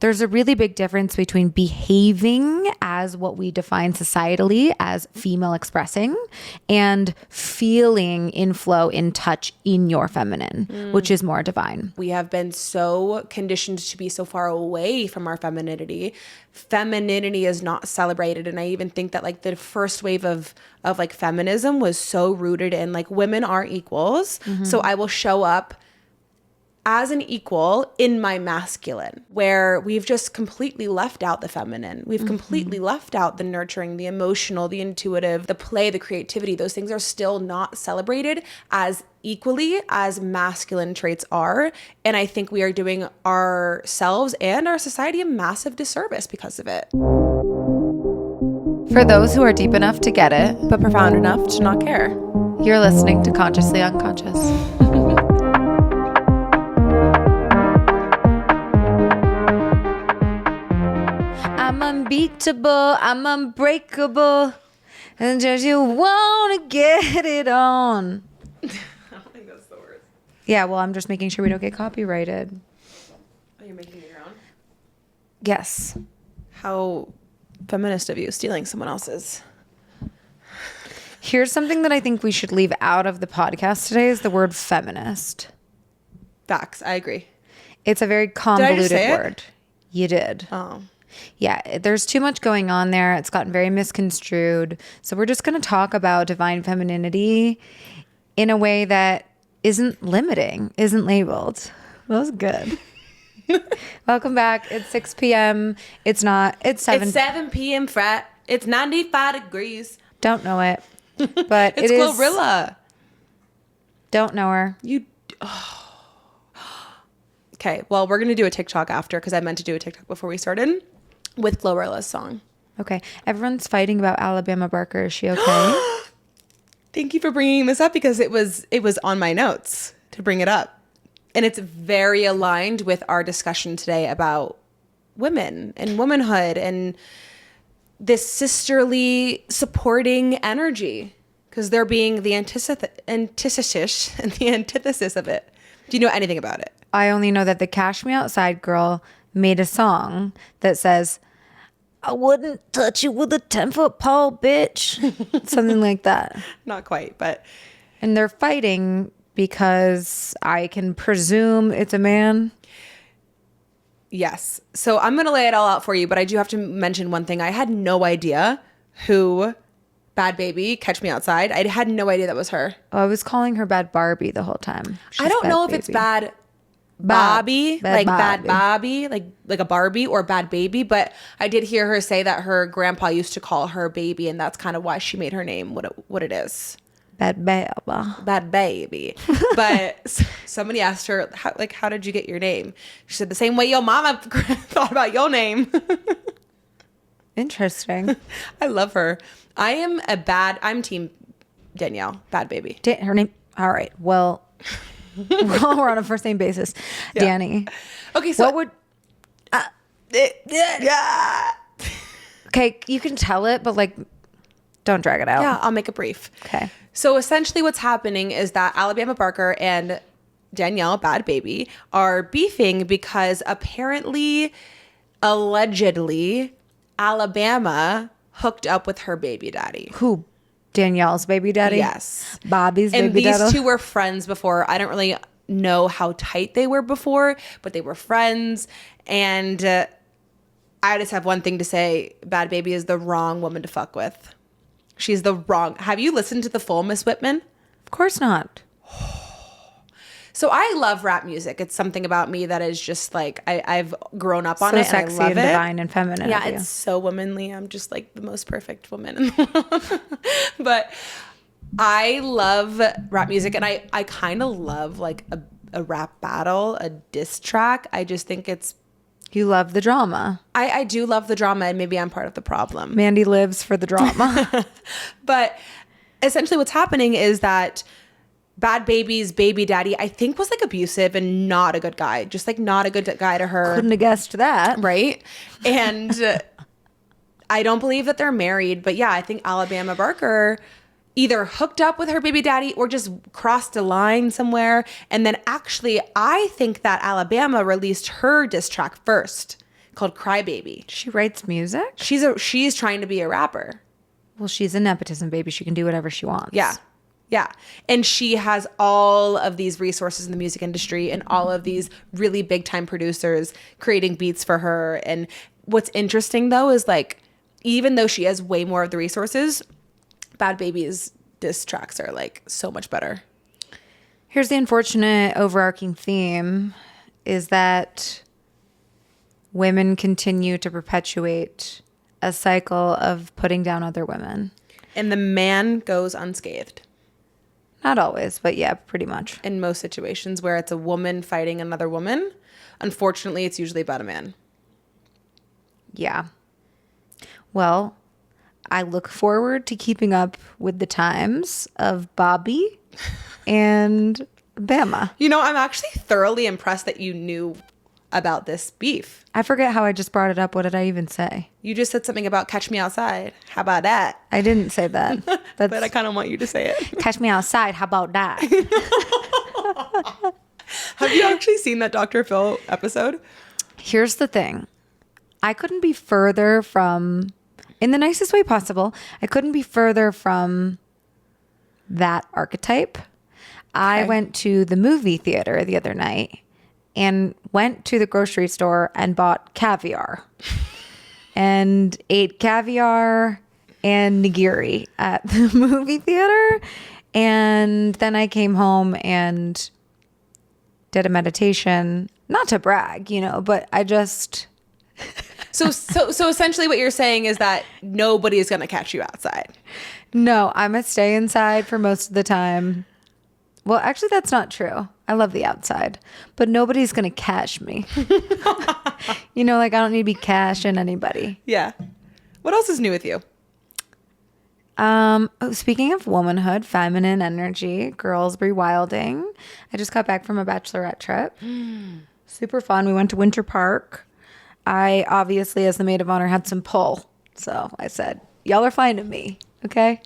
there's a really big difference between behaving as what we define societally as female expressing and feeling in flow, in touch in your feminine, which is more divine. We have been so conditioned to be so far away from our femininity. Femininity is not celebrated. And I even think that like the first wave of like feminism was so rooted in like women are equals. So I will show up as an equal in my masculine, where we've just completely left out the feminine. We've completely left out the nurturing, the emotional, the intuitive, the play, the creativity. Those things are still not celebrated as equally as masculine traits are. And I think we are doing ourselves and our society a massive disservice because of it. For those who are deep enough to get it, But profound enough to not care. you're listening to Consciously Unconscious. I'm unbeatable, I'm unbreakable, and just you want to get it on. I don't think that's the word. Yeah, well, I'm just making sure we don't get copyrighted. Are you making it your own? Yes. How feminist of you, stealing someone else's. Here's something that I think we should leave out of the podcast today is the word feminist. Facts, I agree. It's a very convoluted say it? word. You did. Oh. Yeah, there's too much going on there. It's gotten very misconstrued. So we're just going to talk about divine femininity in a way that isn't limiting, isn't labeled. That was good. Welcome back. It's 6 p.m. It's not. It's 7. It's 7 p.m. frat. It's 95 degrees. Don't know it. But It's it is. Glorilla. Don't know her. You. Oh. Okay, well, we're going to do a TikTok after because I meant to do a TikTok before we started with Glorilla's song. Okay. Everyone's fighting about Alabama Barker. Is she okay? Thank you for bringing this up because it was on my notes to bring it up. And it's very aligned with our discussion today about women and womanhood and this sisterly supporting energy because they're being the antithesis of it. Do you know anything about it? I only know that the Cash Me Outside girl made a song that says, I wouldn't touch you with a 10-foot pole, bitch. Something like that. Not quite, but. And they're fighting because I can presume it's a man. Yes. So I'm going to lay it all out for you, but I do have to mention one thing. I had no idea who Bad Baby, Catch Me Outside. I had no idea that was her. Oh, I was calling her Bad Barbie the whole time. I don't know if it's Bad Bobby, like Bad Bobby, like a Barbie or Bad Baby, but I did hear her say that her grandpa used to call her Baby, and that's kind of why she made her name what it is. Bad Baby. Bad Baby. But somebody asked her, how did you get your name? She said, the same way your mama thought about your name. Interesting. I love her. I'm team Danielle, Bad Baby. Her name. All right. Well, we're on a first name basis. Yeah. Danny. Okay. So what would, okay. You can tell it, but like, don't drag it out. Yeah. I'll make it brief. Okay. So essentially what's happening is that Alabama Barker and Danielle, Bad Baby, are beefing because allegedly, Alabama hooked up with her baby daddy. Who? Danielle's baby daddy? Yes. Bobby's baby daddy? And these two were friends before. I don't really know how tight they were before, but they were friends. And I just have one thing to say. Bad Baby is the wrong woman to fuck with. She's the wrong. Have you listened to the full Miss Whitman? Of course not. So I love rap music. It's something about me that is just like, I've grown up on so it sexy and I love and it. divine and feminine. Yeah, it's so womanly. I'm just like the most perfect woman in the world. But I love rap music, and I kind of love like a rap battle, a diss track. I just think it's... You love the drama. I do love the drama, and maybe I'm part of the problem. Mandy lives for the drama. But essentially what's happening is that Bad Baby's baby daddy, I think, was like abusive and not a good guy. Just like not a good guy to her. Couldn't have guessed that. Right? And I don't believe that they're married. But yeah, I think Alabama Barker either hooked up with her baby daddy or just crossed a line somewhere. And then actually, I think that Alabama released her diss track first. called Crybaby. She writes music? She's trying to be a rapper. Well, she's a nepotism baby. She can do whatever she wants. Yeah. Yeah. And she has all of these resources in the music industry and all of these really big time producers creating beats for her. And what's interesting though is like, even though she has way more of the resources, Bad Baby's diss tracks are like so much better. Here's the unfortunate overarching theme is that women continue to perpetuate a cycle of putting down other women. And the man goes unscathed. Not always, but yeah, pretty much. In most situations where it's a woman fighting another woman, unfortunately, it's usually about a man. Yeah. Well, I look forward to keeping up with the times of Bobby and Bama. You know, I'm actually thoroughly impressed that you knew about this beef. I forget how I just brought it up. What did I even say? You just said something about catch me outside. How about that? I didn't say that. But I kind of want you to say it. Catch me outside. How about that? Have you actually seen that Dr. Phil episode? Here's the thing. I couldn't be further from, in the nicest way possible, I couldn't be further from that archetype. Okay. I went to the movie theater the other night and went to the grocery store and bought caviar and ate caviar and nigiri at the movie theater. And then I came home and did a meditation, not to brag, you know, but I just... So essentially what you're saying is that nobody is going to catch you outside. No, I'm going to stay inside for most of the time. Well, actually, that's not true. I love the outside, but nobody's going to cash me. You know, like I don't need to be cashing anybody. Yeah. What else is new with you? Speaking of womanhood, feminine energy, girls rewilding. I just got back from a bachelorette trip. Super fun. We went to Winter Park. I obviously, as the maid of honor, had some pull. So I said, y'all are fine to me. Okay.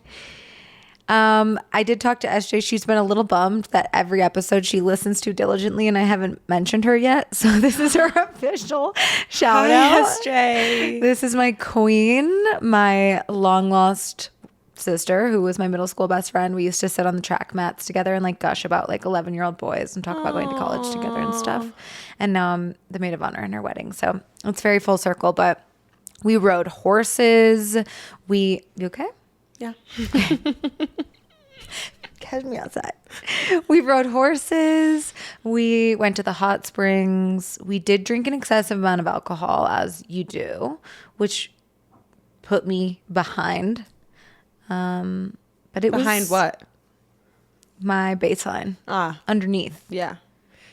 I did talk to SJ. She's been a little bummed that every episode she listens to diligently and I haven't mentioned her yet. So this is her official shout out. SJ. This is my queen, my long lost sister who was my middle school best friend. We used to sit on the track mats together and like gush about like 11-year-old boys and talk about going to college together and stuff. And now I'm the maid of honor in her wedding. So it's very full circle, but we rode horses. You okay? Yeah. Catch me outside. We rode horses. We went to the hot springs. We did drink an excessive amount of alcohol, as you do, which put me behind. But it Behind was what? my baseline. Underneath. Yeah.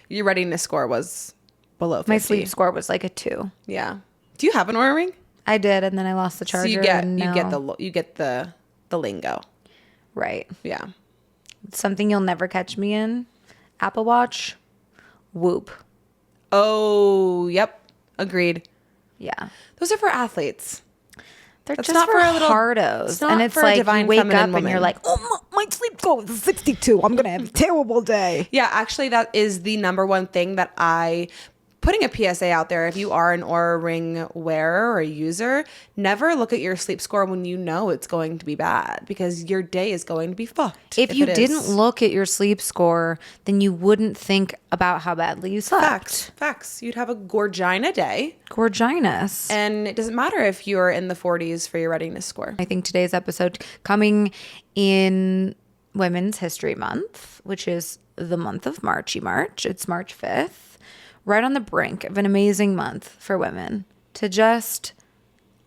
Your readiness score was below 50. My sleep score was like a 2. Yeah. Do you have an Oura ring? I did, and then I lost the charger. So you get the lingo. Right. Yeah. Something you'll never catch me in. Apple Watch. Whoop. Oh, yep. Agreed. Yeah. Those are for athletes. They're That's just not for for a little hardos. it's not And it's for a like divine you wake feminine up and woman. you're like, oh, my sleep score is 62. I'm going to have a terrible day. Yeah, actually, that is the number one thing that putting a PSA out there, if you are an Oura Ring wearer or user, never look at your sleep score when you know it's going to be bad because your day is going to be fucked. If you didn't look at your sleep score, then you wouldn't think about how badly you slept. Facts. You'd have a gorgina day. Gorginous. And it doesn't matter if you're in the 40s for your readiness score. I think today's episode coming in Women's History Month, which is the month of March. It's March 5th. Right on the brink of an amazing month for women to just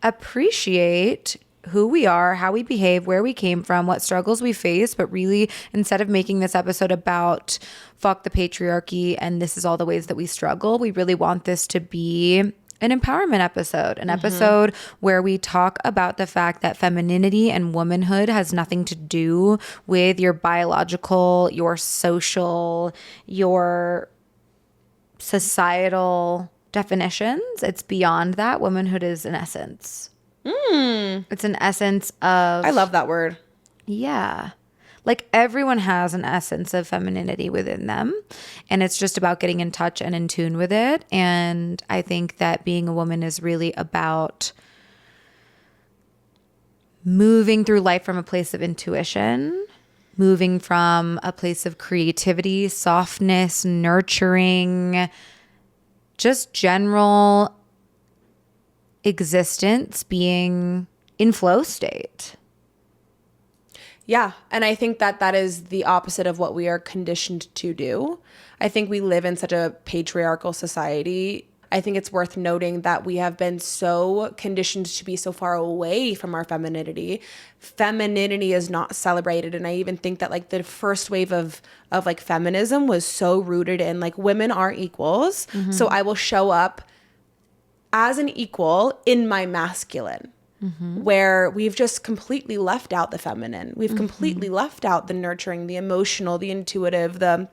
appreciate who we are, how we behave, where we came from, what struggles we face. But really, instead of making this episode about fuck the patriarchy and this is all the ways that we struggle, we really want this to be an empowerment episode, an episode where we talk about the fact that femininity and womanhood has nothing to do with your biological, your social, your societal definitions. It's beyond that. Womanhood is an essence. It's an essence of... I love that word. Yeah. Like everyone has an essence of femininity within them, and it's just about getting in touch and in tune with it. And I think that being a woman is really about moving through life from a place of intuition, moving from a place of creativity, softness, nurturing, just general existence, being in flow state. Yeah. And I think that that is the opposite of what we are conditioned to do. I think we live in such a patriarchal society. I think it's worth noting that we have been so conditioned to be so far away from our femininity. Femininity is not celebrated. And I even think that like the first wave of like feminism was so rooted in like women are equals. Mm-hmm. So I will show up as an equal in my masculine. Mm-hmm. Where we've just completely left out the feminine. We've mm-hmm. completely left out the nurturing, the emotional, the intuitive, the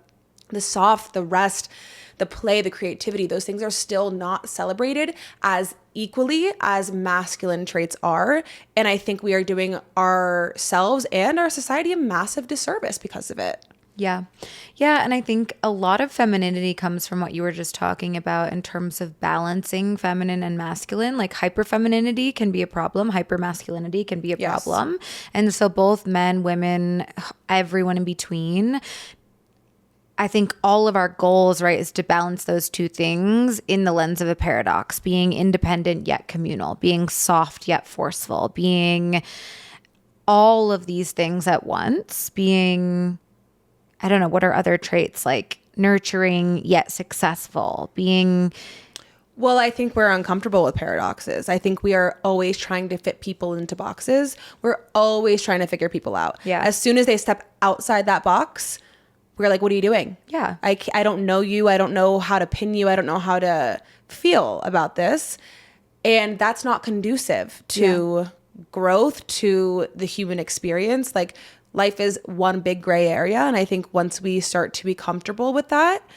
soft, the rest, the play, the creativity. Those things are still not celebrated as equally as masculine traits are. And I think we are doing ourselves and our society a massive disservice because of it. Yeah. Yeah. And I think a lot of femininity comes from what you were just talking about in terms of balancing feminine and masculine. Like hyperfemininity can be a problem. Hypermasculinity can be a problem. And so both men, women, everyone in between, I think all of our goals, right, is to balance those two things in the lens of a paradox, being independent yet communal, being soft yet forceful, being all of these things at once, being, I don't know, what are other traits, like nurturing yet successful, being... Well, I think we're uncomfortable with paradoxes. I think we are always trying to fit people into boxes. We're always trying to figure people out. Yeah. As soon as they step outside that box, we're like, what are you doing? Yeah. I don't know you. I don't know how to pin you. I don't know how to feel about this. And that's not conducive to growth, to the human experience. Like life is one big gray area. And I think once we start to be comfortable with that,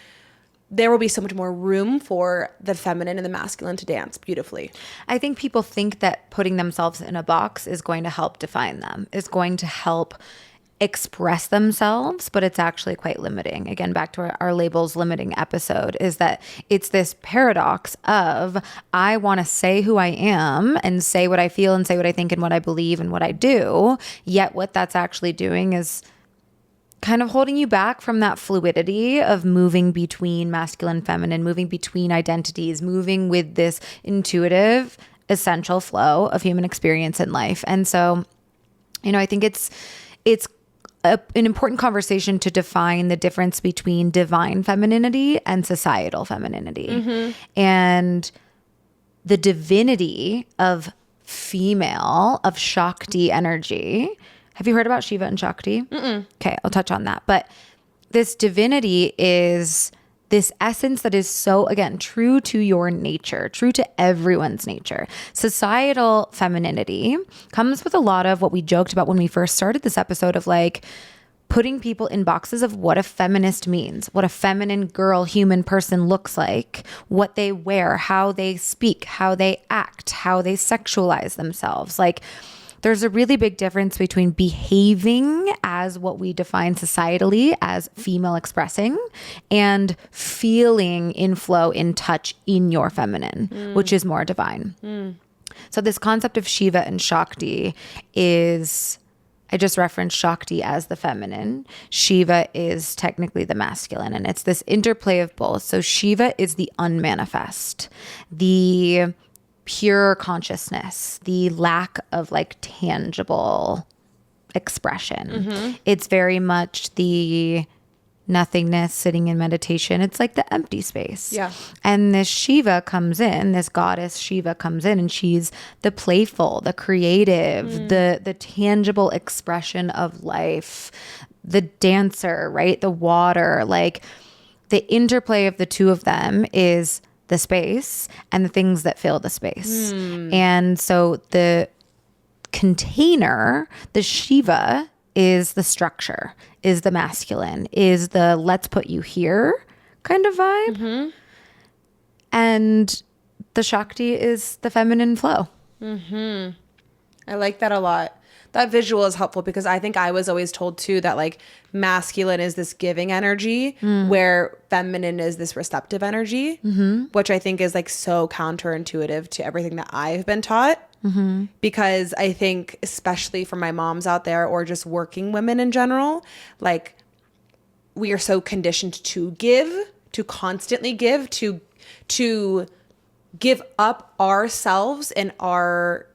there will be so much more room for the feminine and the masculine to dance beautifully. I think people think that putting themselves in a box is going to help define them, is going to help express themselves, but it's actually quite limiting. Again, back to our labels limiting episode, is that it's this paradox of I want to say who I am and say what I feel and say what I think and what I believe and what I do, yet what that's actually doing is kind of holding you back from that fluidity of moving between masculine, feminine, moving between identities, moving with this intuitive, essential flow of human experience in life. And so, you know, I think it's an important conversation to define the difference between divine femininity and societal femininity. Mm-hmm. And the divinity of female, of Shakti energy. Have you heard about Shiva and Shakti? Mm-mm. Okay, I'll touch on that. But this divinity is this essence that is so, again, true to your nature, true to everyone's nature. Societal femininity comes with a lot of what we joked about when we first started this episode of like putting people in boxes of what a feminist means, what a feminine girl, human person looks like, what they wear, how they speak, how they act, how they sexualize themselves. Like, there's a really big difference between behaving as what we define societally as female expressing and feeling in flow, in touch, in your feminine, which is more divine. So this concept of Shiva and Shakti is, I just referenced Shakti as the feminine. Shiva is technically the masculine, and it's this interplay of both. So Shiva is the unmanifest, the pure consciousness, the lack of like tangible expression. Mm-hmm. It's very much the nothingness, sitting in meditation. It's like the empty space. Yeah. And this Shiva comes in, this goddess Shiva comes in, and she's the playful, the creative, the tangible expression of life, the dancer, right? The water, like the interplay of the two of them is the space and the things that fill the space. And so the container, the Shiva, is the structure, is the masculine, is the let's put you here kind of vibe. Mm-hmm. And the Shakti is the feminine flow. Mm-hmm. I like that a lot. That visual is helpful because I think I was always told too that like masculine is this giving energy where feminine is this receptive energy, which I think is like so counterintuitive to everything that I've been taught. Because I think especially for my moms out there or just working women in general, like we are so conditioned to give, to constantly give, to give up ourselves and our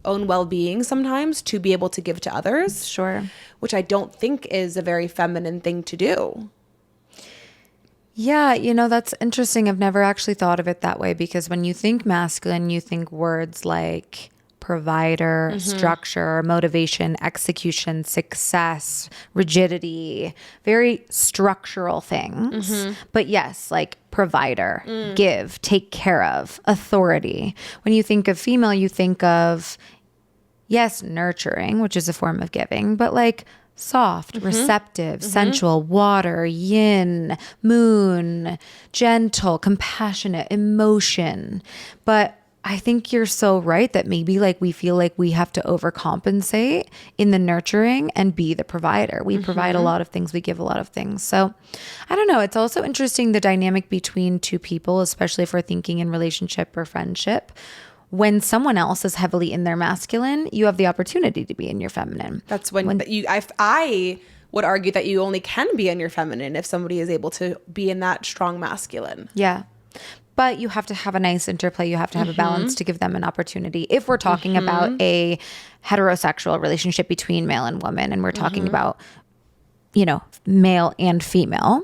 own well-being sometimes to be able to give to others. Sure. Which I don't think is a very feminine thing to do. Yeah, that's interesting. I've never actually thought of it that way because when you think masculine, you think words like provider, structure, motivation, execution, success, rigidity, very structural things. But yes, like provider, give, take care of, authority. When you think of female, you think of, yes, nurturing, which is a form of giving, but like soft, receptive, sensual, water, yin, moon, gentle, compassionate, emotion. But I think you're so right that maybe like we feel like we have to overcompensate in the nurturing and be the provider. We provide a lot of things. We give a lot of things. So I don't know. It's also interesting the dynamic between two people, especially if we're thinking in relationship or friendship. When someone else is heavily in their masculine, you have the opportunity to be in your feminine. That's when I would argue that you only can be in your feminine if somebody is able to be in that strong masculine. Yeah. But you have to have a nice interplay. You have to have a balance to give them an opportunity. If we're talking about a heterosexual relationship between male and woman, and we're talking about, male and female,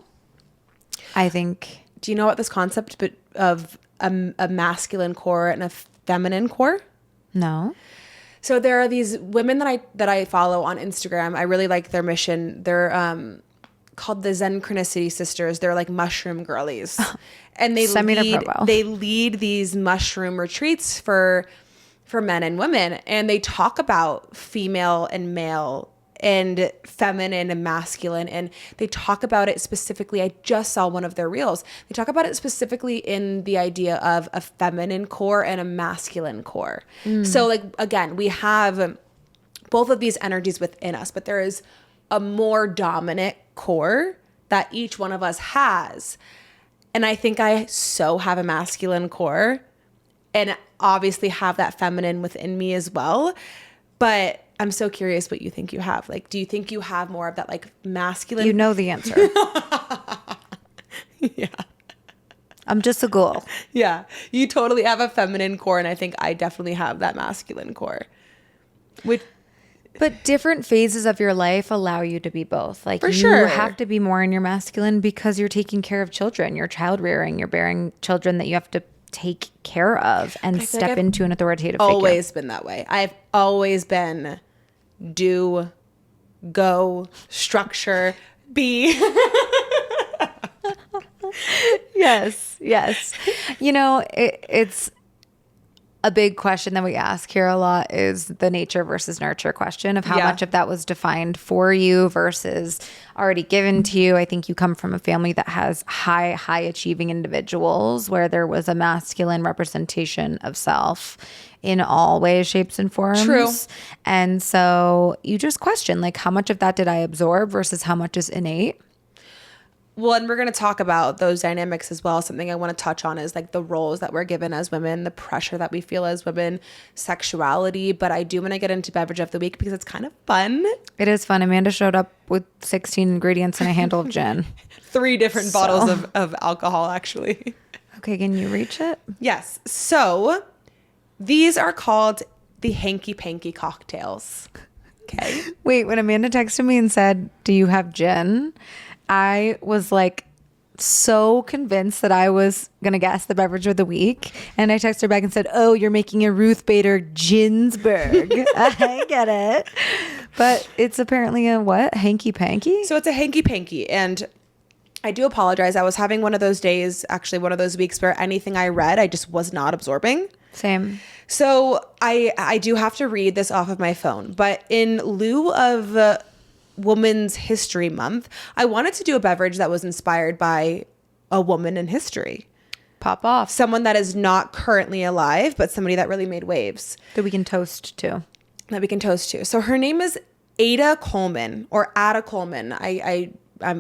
I think. Do you know what this concept of a masculine core and a feminine core? No. So there are these women that I follow on Instagram. I really like their mission. They're called the Synchronicity Sisters. They're like mushroom girlies. And they lead these mushroom retreats for men and women. And they talk about female and male and feminine and masculine. And they talk about it specifically. I just saw one of their reels. They talk about it specifically in the idea of a feminine core and a masculine core. So like, again, we have both of these energies within us, but there is a more dominant core that each one of us has. And I think I so have a masculine core and obviously have that feminine within me as well. But I'm so curious what you think you have. Like, do you think you have more of that like masculine? You know the answer. Yeah. I'm just a ghoul. Yeah. You totally have a feminine core. And I think I definitely have that masculine core. But different phases of your life allow you to be both. Like For you sure. have to be more in your masculine because you're taking care of children, you're child rearing, you're bearing children that you have to take care of and step like into an authoritative always figure. been that way. I've always been do, go, structure, be. Yes. It's a big question that we ask here a lot is the nature versus nurture question of how much of that was defined for you versus already given to you. I think you come from a family that has high achieving individuals where there was a masculine representation of self in all ways, shapes, and forms. True. And so you just question like how much of that did I absorb versus how much is innate? Well, and we're going to talk about those dynamics as well. Something I want to touch on is like the roles that we're given as women, the pressure that we feel as women, sexuality. But I do want to get into beverage of the week because it's kind of fun. It is fun. Amanda showed up with 16 ingredients and a handle of gin. 3 different bottles of alcohol, actually. Okay, can you reach it? Yes. So these are called the hanky panky cocktails. Okay. Wait, when Amanda texted me and said, "Do you have gin?" I was like so convinced that I was going to guess the beverage of the week. And I texted her back and said, "Oh, you're making a Ruth Bader Ginsburg." I get it. But it's apparently a what? Hanky panky? So it's a hanky panky. And I do apologize. I was having one of those days, actually one of those weeks where anything I read, I just was not absorbing. Same. So I do have to read this off of my phone. But in lieu of Women's History Month, I wanted to do a beverage that was inspired by a woman in history. Pop off. Someone that is not currently alive, but somebody that really made waves. That we can toast to. that we can toast to. So her name is Ada Coleman, or Ada Coleman.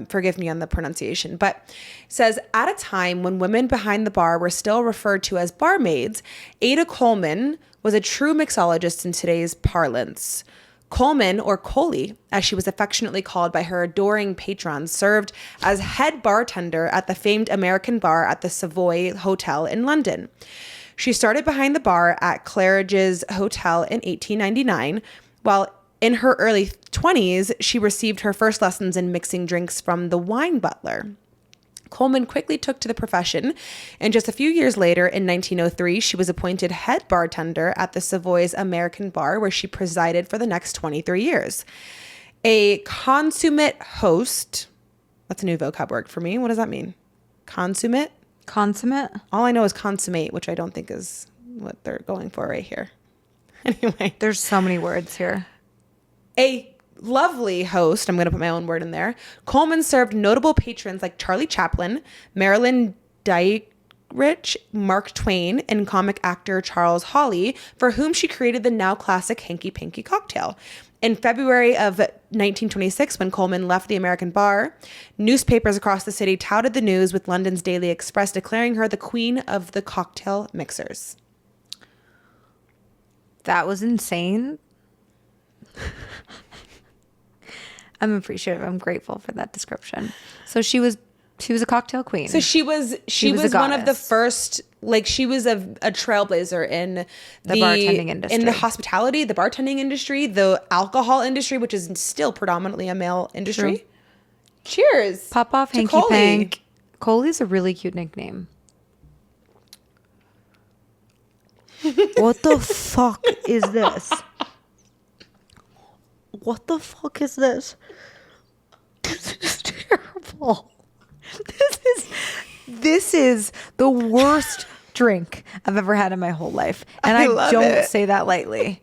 Forgive me on the pronunciation, but it says, at a time when women behind the bar were still referred to as barmaids, Ada Coleman was a true mixologist in today's parlance. Coleman, or Coley, as she was affectionately called by her adoring patrons, served as head bartender at the famed American bar at the Savoy Hotel in London. She started behind the bar at Claridge's Hotel in 1899, while in her early 20s, she received her first lessons in mixing drinks from the wine butler. Coleman quickly took to the profession, and just a few years later, in 1903, she was appointed head bartender at the Savoy's American bar, where she presided for the next 23 years. A consummate host, that's a new vocab word for me. What does that mean? Consummate? Consummate? All I know is consummate, which I don't think is what they're going for right here. Anyway. There's so many words here. A lovely host, I'm going to put my own word in there. Coleman served notable patrons like Charlie Chaplin, Marilyn Dietrich, Mark Twain, and comic actor Charles Hawley, for whom she created the now classic Hanky Panky cocktail. In February of 1926, when Coleman left the American bar, newspapers across the city touted the news, with London's Daily Express declaring her the queen of the cocktail mixers. That was insane. I'm appreciative. I'm grateful for that description. So she was a cocktail queen. So she was one of the first, like, she was a trailblazer in the bartending industry, in the hospitality, the bartending industry, the alcohol industry, which is still predominantly a male industry. True. Cheers. Pop off, hanky pank. Coley's a really cute nickname. What the fuck is this? What the fuck is this? This is terrible. This is the worst drink I've ever had in my whole life. And I don't say that lightly.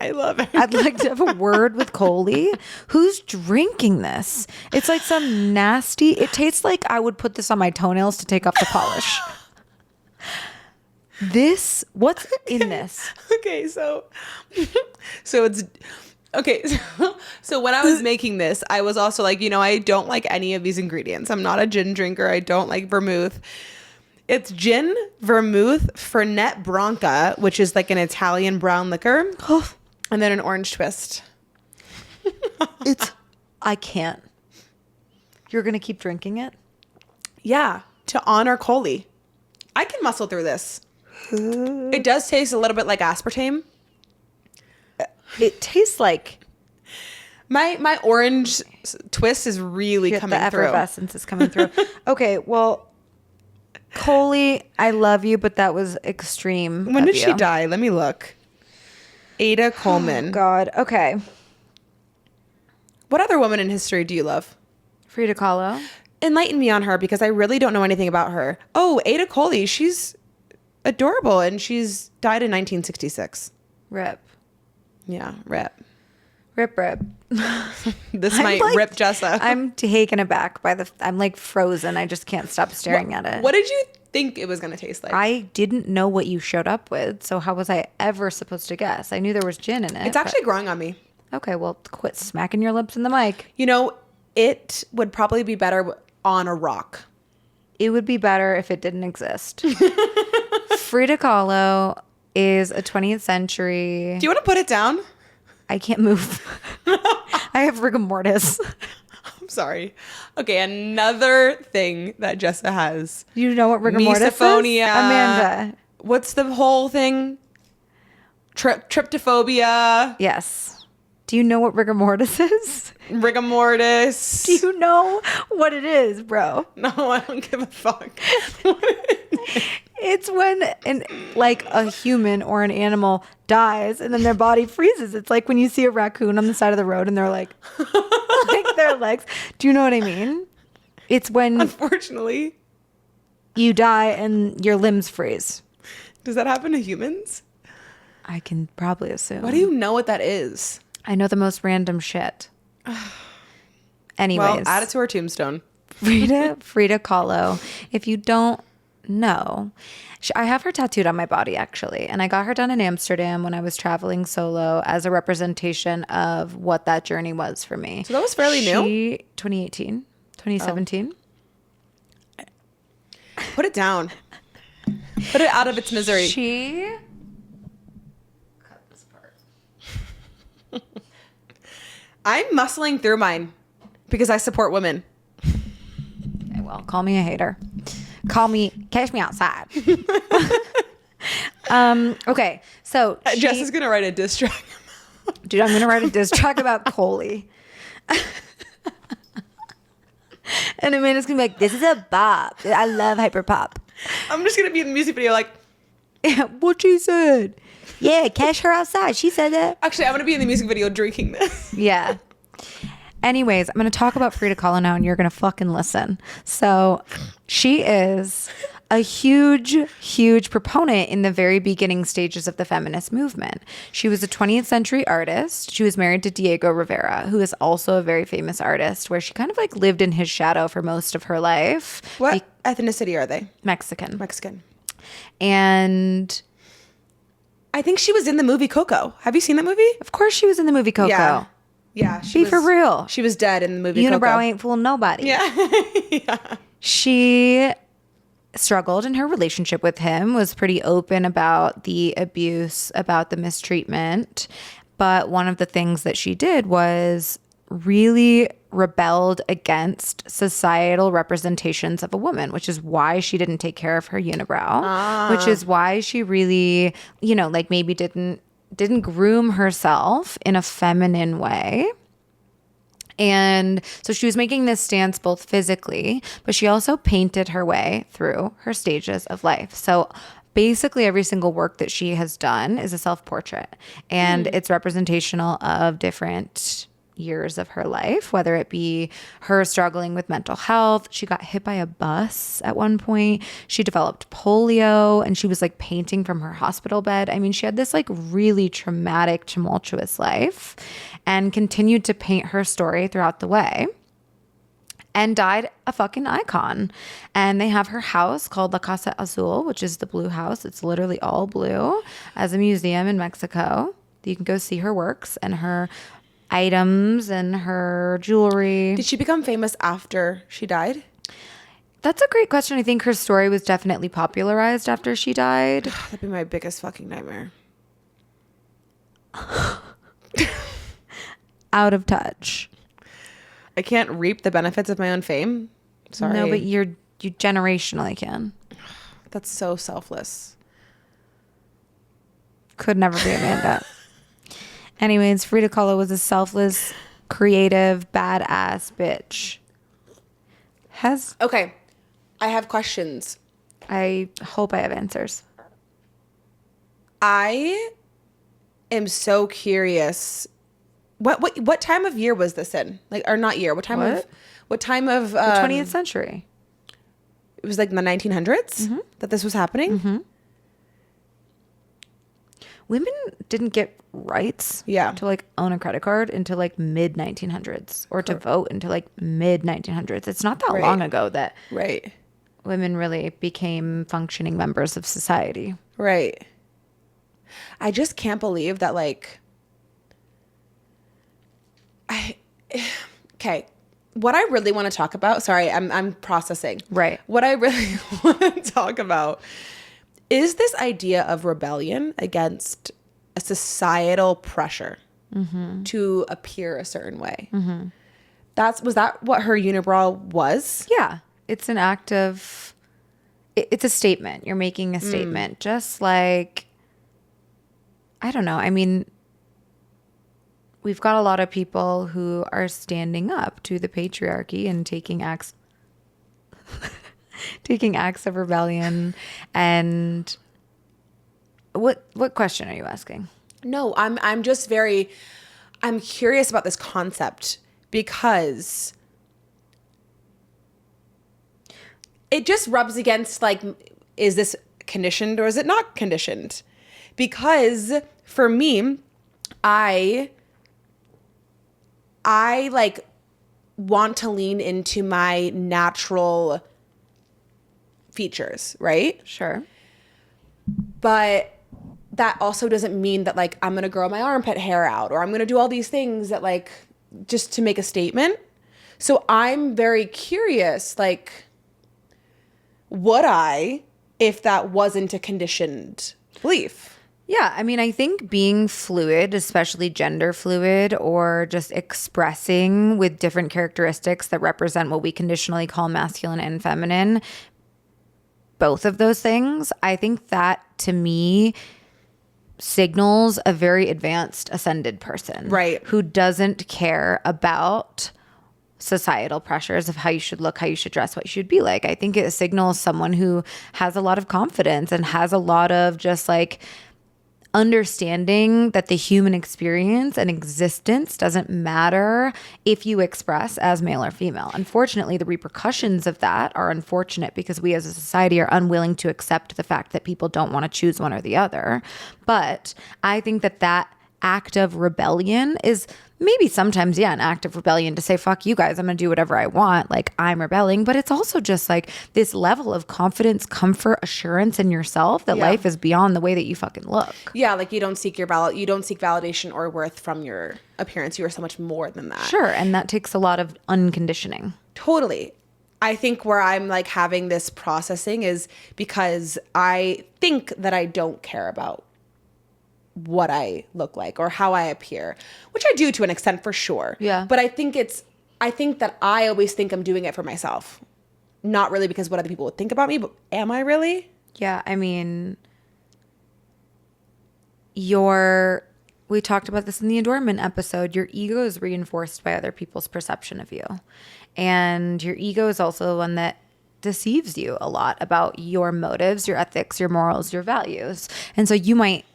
I love it. I'd like to have a word with Coley. Who's drinking this? It's like some nasty, it tastes like I would put this on my toenails to take off the polish. What's in this? Okay, so it's okay. So when I was making this, I was also like, I don't like any of these ingredients. I'm not a gin drinker. I don't like vermouth. It's gin, vermouth, Fernet Branca, which is like an Italian brown liquor, and then an orange twist. I can't. You're going to keep drinking it? Yeah, to honor Coley. I can muscle through this. It does taste a little bit like aspartame. It tastes like my orange twist is really coming the through. Effervescence is coming through. Okay, well, Coley, I love you, but that was extreme. When did she die? Let me look. Ada Coleman. Oh, God. Okay. What other woman in history do you love? Frida Kahlo. Enlighten me on her, because I really don't know anything about her. Oh, Ada Coley. She's adorable, and she's died in 1966. Rip. Yeah, rip. Rip. This might rip Jessa. I'm taken aback by I'm like frozen. I just can't stop staring at it. What did you think it was going to taste like? I didn't know what you showed up with, so how was I ever supposed to guess? I knew there was gin in it. It's actually growing on me. Okay, well, quit smacking your lips in the mic. It would probably be better on a rock. It would be better if it didn't exist. Frida Kahlo is a 20th century. Do you want to put it down? I can't move. I have rigor mortis. I'm sorry. Okay, another thing that Jessa has. You know what rigor mortis is? Misophonia. Amanda. What's the whole thing? Tryptophobia. Yes. Do you know what rigor mortis is? Rigor mortis. Do you know what it is, bro? No, I don't give a fuck. It's when a human or an animal dies and then their body freezes. It's like when you see a raccoon on the side of the road and they're like their legs. Do you know what I mean? It's when, unfortunately, you die and your limbs freeze. Does that happen to humans? I can probably assume. Why do you know what that is? I know the most random shit. Anyways. Well, add it to our tombstone. Frida Kahlo. If you don't No. I have her tattooed on my body, actually. And I got her done in Amsterdam when I was traveling solo as a representation of what that journey was for me. So that was fairly new? 2018, 2017. Oh. Put it down. Put it out of its misery. She... Cut this part. I'm muscling through mine because I support women. Okay, well, call me a hater. Catch me outside. Okay, so Jess is gonna write a diss track. Dude, I'm gonna write a diss track about Coley. And Amanda's gonna be like, this is a bop. I love hyper pop. I'm just gonna be in the music video like, Yeah, what she said. Yeah, catch her outside. She said that. actually, I'm gonna be in the music video drinking this. Yeah. Anyways, I'm going to talk about Frida Kahlo now, and you're going to fucking listen. So she is a huge, huge proponent in the very beginning stages of the feminist movement. She was a 20th century artist. She was married to Diego Rivera, who is also a very famous artist, where she kind of like lived in his shadow for most of her life. What ethnicity are they? Mexican. And I think she was in the movie Coco. Have you seen that movie? Of course she was in the movie Coco. Yeah. Be for real. She was dead in the movie Unibrow Coco. ain't fooling nobody. Yeah. Yeah. She struggled in her relationship with him, was pretty open about the abuse, about the mistreatment. But one of the things that she did was really rebelled against societal representations of a woman, which is why she didn't take care of her unibrow, which is why she really, like maybe didn't groom herself in a feminine way. And so she was making this stance both physically, but she also painted her way through her stages of life. So basically every single work that she has done is a self-portrait, and it's representational of different years of her life, whether it be her struggling with mental health. She got hit by a bus at one point. She developed polio, and she was like painting from her hospital bed. I mean, she had this like really traumatic, tumultuous life, and continued to paint her story throughout the way, and died a fucking icon. And they have her house called La Casa Azul, which is the blue house. It's literally all blue, as a museum in Mexico. You can go see her works and her items and her jewelry. Did she become famous after she died? That's a great question. I think her story was definitely popularized after she died. That'd be my biggest fucking nightmare. Out of touch. I can't reap the benefits of my own fame. Sorry. No, but you generationally can. That's so selfless. Could never be Amanda. Anyways, Frida Kahlo was a selfless, creative, badass bitch. Okay, I have questions. I hope I have answers. I am so curious. What time of year was this in? Like, or not year? What time of the 20th century? It was like in the 1900s that this was happening. Mm-hmm. Women didn't get rights to like own a credit card until like mid 1900s, or to vote until like mid 1900s. It's not that long ago that women really became functioning members of society. Right. I just can't believe that, like, okay. What I really want to talk about, sorry, I'm processing. Right. What I really want to talk about is this idea of rebellion against a societal pressure to appear a certain way. Was that what her unibrow was? Yeah. It's an act of, it's a statement. You're making a statement. Just like, I don't know. I mean, we've got a lot of people who are standing up to the patriarchy and taking acts of rebellion. And what question are you asking? No, I'm just I'm curious about this concept, because it just rubs against, like, is this conditioned or is it not conditioned? Because for me, I like want to lean into my natural features, right? Sure. But that also doesn't mean that like I'm gonna grow my armpit hair out, or I'm gonna do all these things that like just to make a statement. So I'm very curious, like, would I, if that wasn't a conditioned belief? Yeah, I mean, I think being fluid, especially gender fluid, or just expressing with different characteristics that represent what we conditionally call masculine and feminine, both of those things, I think that to me signals a very advanced ascended person, Right. who doesn't care about societal pressures of how you should look, how you should dress, what you should be like. I think it signals someone who has a lot of confidence and has a lot of just like understanding that the human experience and existence doesn't matter if you express as male or female. Unfortunately, the repercussions of that are unfortunate because we as a society are unwilling to accept the fact that people don't want to choose one or the other. But I think that that act of rebellion is maybe sometimes, yeah, an act of rebellion to say, fuck you guys, I'm going to do whatever I want. Like, I'm rebelling. But it's also just like this level of confidence, comfort, assurance in yourself that life is beyond the way that you fucking look. Yeah, like you don't seek validation or worth from your appearance. You are so much more than that. Sure. And that takes a lot of unconditioning. Totally. I think where I'm like having this processing is because I think that I don't care about what I look like or how I appear, which I do to an extent for sure. Yeah. But I think that I always think I'm doing it for myself. Not really because what other people would think about me, but am I really? Yeah. I mean, we talked about this in the adornment episode. Your ego is reinforced by other people's perception of you. And your ego is also the one that deceives you a lot about your motives, your ethics, your morals, your values. And so you might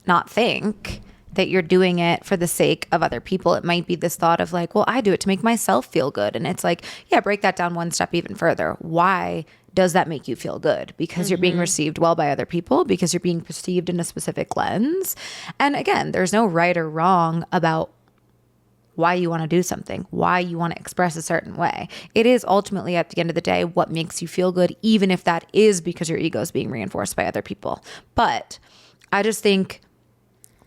not think that you're doing it for the sake of other people. It might be this thought of like, well, I do it to make myself feel good. And it's like, yeah, break that down one step even further. Why does that make you feel good? Because you're being received well by other people, because you're being perceived in a specific lens. And again, there's no right or wrong about why you want to do something, why you want to express a certain way. It is ultimately at the end of the day what makes you feel good, even if that is because your ego is being reinforced by other people. But I just think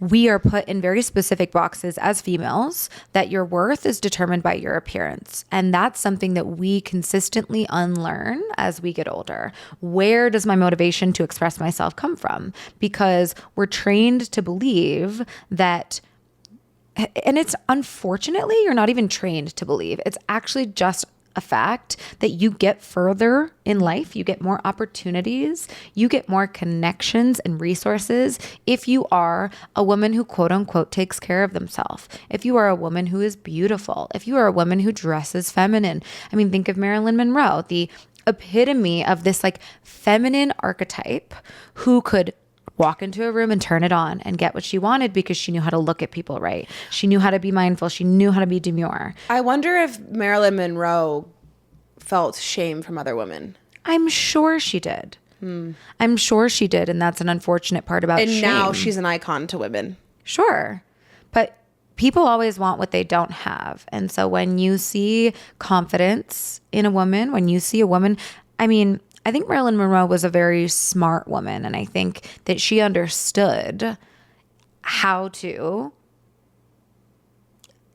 we are put in very specific boxes as females that your worth is determined by your appearance. And that's something that we consistently unlearn as we get older. Where does my motivation to express myself come from? Because we're trained to believe that, and it's unfortunately, you're not even trained to believe. It's actually just a fact that you get further in life, you get more opportunities, you get more connections and resources if you are a woman who quote unquote takes care of themselves. If you are a woman who is beautiful, if you are a woman who dresses feminine. I mean, think of Marilyn Monroe, the epitome of this like feminine archetype who could walk into a room and turn it on and get what she wanted because she knew how to look at people right. She knew how to be mindful. She knew how to be demure. I wonder if Marilyn Monroe felt shame from other women. I'm sure she did. I'm sure she did. And that's an unfortunate part about shame. And now she's an icon to women. Sure. But people always want what they don't have. And so when you see confidence in a woman, when you see a woman, I mean, I think Marilyn Monroe was a very smart woman, and I think that she understood how to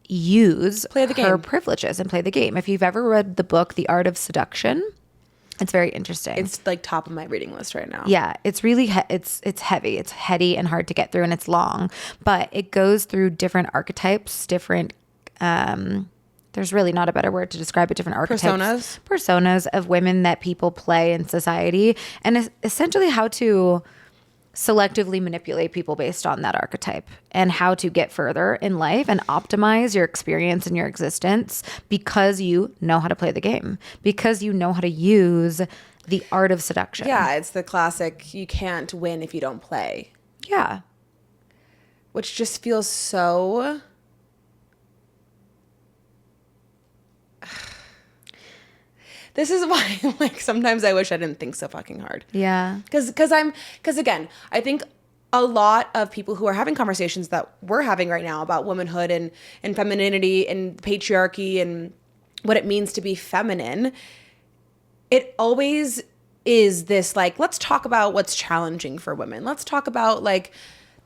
use her privileges and play the game. If you've ever read the book, The Art of Seduction, it's very interesting. It's like top of my reading list right now. Yeah, it's really it's heavy, it's heady and hard to get through, and it's long, but it goes through different archetypes, different there's really not a better word to describe it. Different archetypes. Personas of women that people play in society. And essentially how to selectively manipulate people based on that archetype. And how to get further in life and optimize your experience and your existence because you know how to play the game. Because you know how to use the art of seduction. Yeah, it's the classic, you can't win if you don't play. Yeah. Which just feels so... This is why, like, sometimes I wish I didn't think so fucking hard. Yeah. Because again, I think a lot of people who are having conversations that we're having right now about womanhood and femininity and patriarchy and what it means to be feminine, it always is this like, let's talk about what's challenging for women. Let's talk about like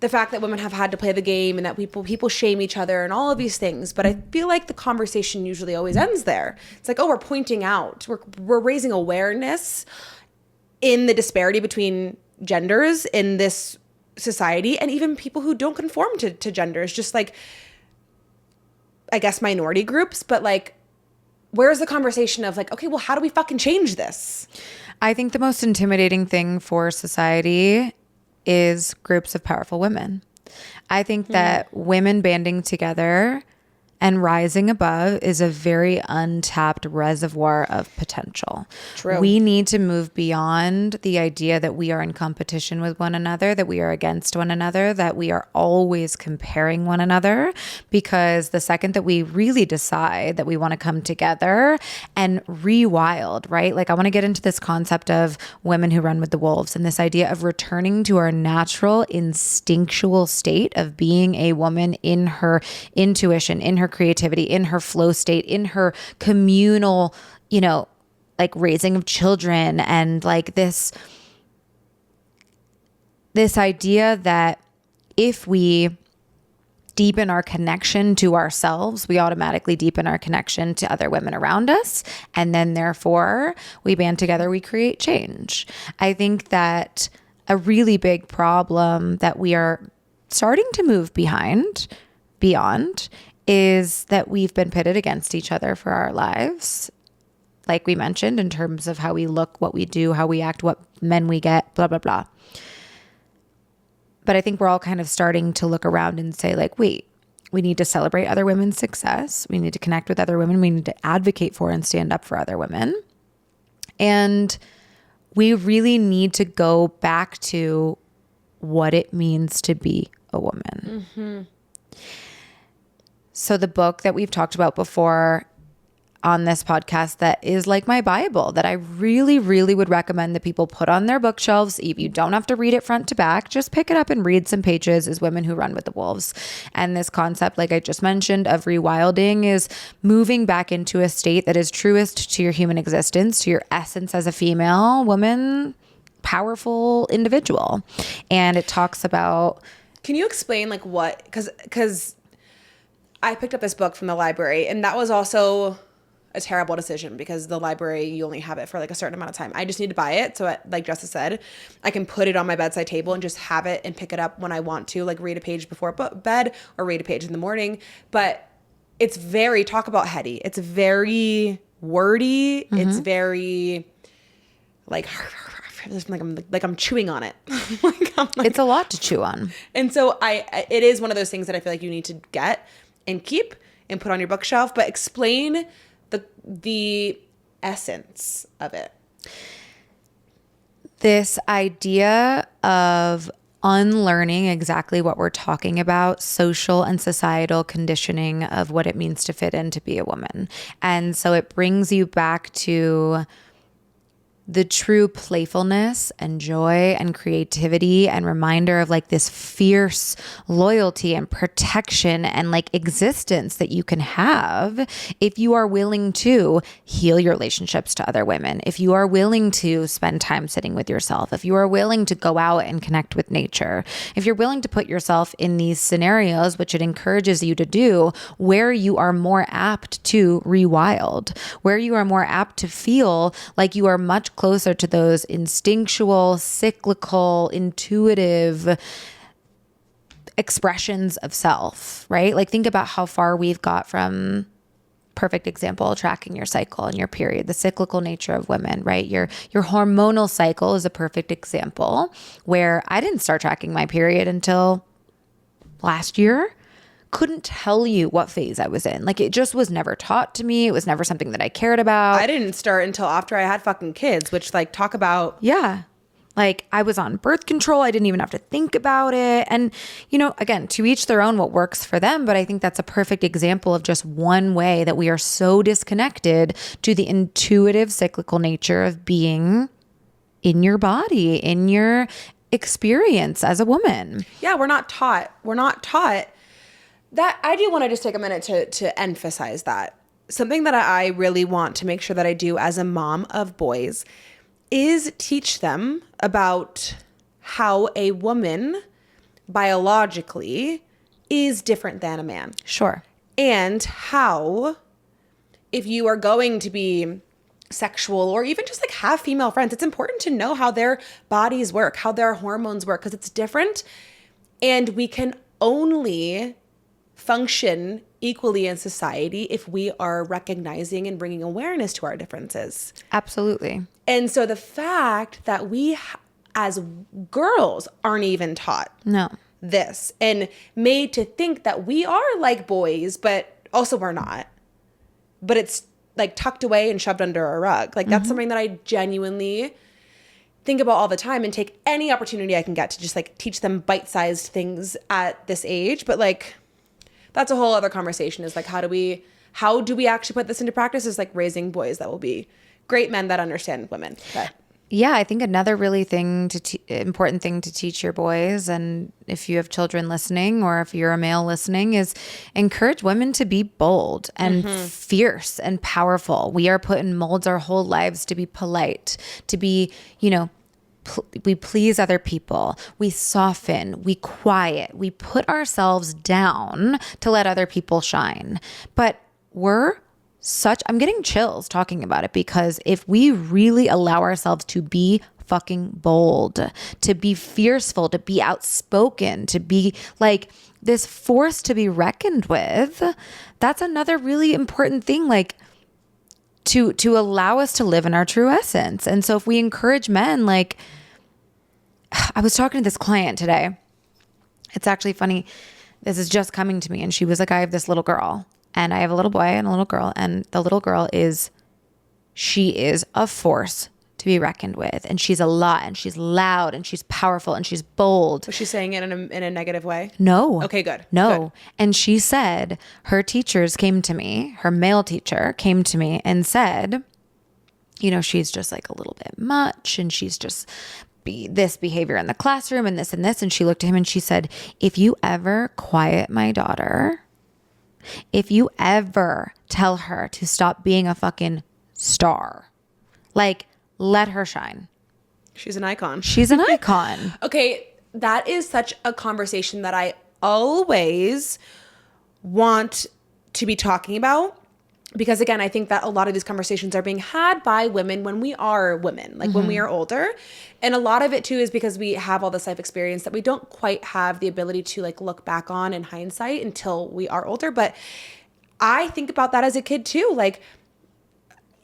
the fact that women have had to play the game and that people shame each other and all of these things. But I feel like the conversation usually always ends there. It's like, oh, we're pointing out, we're raising awareness in the disparity between genders in this society, and even people who don't conform to genders, just like, I guess, minority groups. But like, where's the conversation of like, okay, well, how do we fucking change this? I think the most intimidating thing for society is groups of powerful women. I think that women banding together and rising above is a very untapped reservoir of potential. True. We need to move beyond the idea that we are in competition with one another, that we are against one another, that we are always comparing one another, because the second that we really decide that we want to come together and rewild, right? Like, I want to get into this concept of women who run with the wolves and this idea of returning to our natural instinctual state of being a woman in her intuition, in her creativity, in her flow state, in her communal, like raising of children, and like this idea that if we deepen our connection to ourselves, we automatically deepen our connection to other women around us. And then therefore we band together, we create change. I think that a really big problem that we are starting to move beyond is that we've been pitted against each other for our lives. Like we mentioned, in terms of how we look, what we do, how we act, what men we get, blah, blah, blah. But I think we're all kind of starting to look around and say like, wait, we need to celebrate other women's success. We need to connect with other women. We need to advocate for and stand up for other women. And we really need to go back to what it means to be a woman. Mm-hmm. So the book that we've talked about before on this podcast that is like my Bible, that I really, really would recommend that people put on their bookshelves. You don't have to read it front to back. Just pick it up and read some pages, is Women Who Run with the Wolves. And this concept, like I just mentioned, of rewilding is moving back into a state that is truest to your human existence, to your essence as a female woman, powerful individual. And it talks about... Can you explain like what, because I picked up this book from the library, and that was also a terrible decision because the library, you only have it for like a certain amount of time. I just need to buy it. So like Jessica said, I can put it on my bedside table and just have it and pick it up when I want to, like read a page before bed or read a page in the morning. But it's very, talk about heady. It's very wordy. Mm-hmm. It's very like I'm chewing on it. It's a lot to chew on. And so it is one of those things that I feel like you need to get and keep and put on your bookshelf, but explain the essence of it. This idea of unlearning exactly what we're talking about, social and societal conditioning of what it means to fit in to be a woman. And so it brings you back to the true playfulness and joy and creativity and reminder of like this fierce loyalty and protection and like existence that you can have if you are willing to heal your relationships to other women, if you are willing to spend time sitting with yourself, if you are willing to go out and connect with nature, if you're willing to put yourself in these scenarios, which it encourages you to do, where you are more apt to rewild, where you are more apt to feel like you are much closer to those instinctual, cyclical, intuitive expressions of self, right? Like think about how far we've got from, perfect example, tracking your cycle and your period, the cyclical nature of women, right? Your hormonal cycle is a perfect example where I didn't start tracking my period until last year. Couldn't tell you what phase I was in. Like it just was never taught to me. It was never something that I cared about. I didn't start until after I had fucking kids, which like talk about. Yeah. Like I was on birth control. I didn't even have to think about it. And, again, to each their own what works for them. But I think that's a perfect example of just one way that we are so disconnected to the intuitive cyclical nature of being in your body, in your experience as a woman. Yeah, we're not taught. That I do want to just take a minute to emphasize that. Something that I really want to make sure that I do as a mom of boys is teach them about how a woman biologically is different than a man. Sure. And how, if you are going to be sexual or even just like have female friends, it's important to know how their bodies work, how their hormones work, because it's different. And we can only function equally in society if we are recognizing and bringing awareness to our differences. Absolutely. And so the fact that we as girls aren't even taught this and made to think that we are like boys, but also we're not. But it's like tucked away and shoved under a rug. Like that's something that I genuinely think about all the time and take any opportunity I can get to just like teach them bite-sized things at this age. But like that's a whole other conversation, is like how do we actually put this into practice, is like raising boys that will be great men that understand women. But yeah, I think another really important thing to teach your boys, and if you have children listening or if you're a male listening, is encourage women to be bold and fierce and powerful. We are put in molds our whole lives to be polite, to be, we please other people, we soften, we quiet, we put ourselves down to let other people shine. But I'm getting chills talking about it, because if we really allow ourselves to be fucking bold, to be fierceful, to be outspoken, to be like this force to be reckoned with, that's another really important thing, like to allow us to live in our true essence. And so if we encourage men, like I was talking to this client today. It's actually funny. This is just coming to me. And she was like, I have this little girl. And I have a little boy and a little girl. And the little girl she is a force to be reckoned with. And she's a lot. And she's loud. And she's powerful. And she's bold. was she saying it in a negative way? No. Okay, good. No. Good. And she said her teachers came to me. Her male teacher came to me and said, she's just like a little bit much. And she's just this behavior in the classroom and this and this. And she looked at him and she said, if you ever quiet my daughter, if you ever tell her to stop being a fucking star, like let her shine. She's an icon. She's an icon. Okay, that is such a conversation that I always want to be talking about. Because again, I think that a lot of these conversations are being had by women when we are women, like when we are older. And a lot of it too is because we have all this life experience that we don't quite have the ability to like look back on in hindsight until we are older. But I think about that as a kid too. Like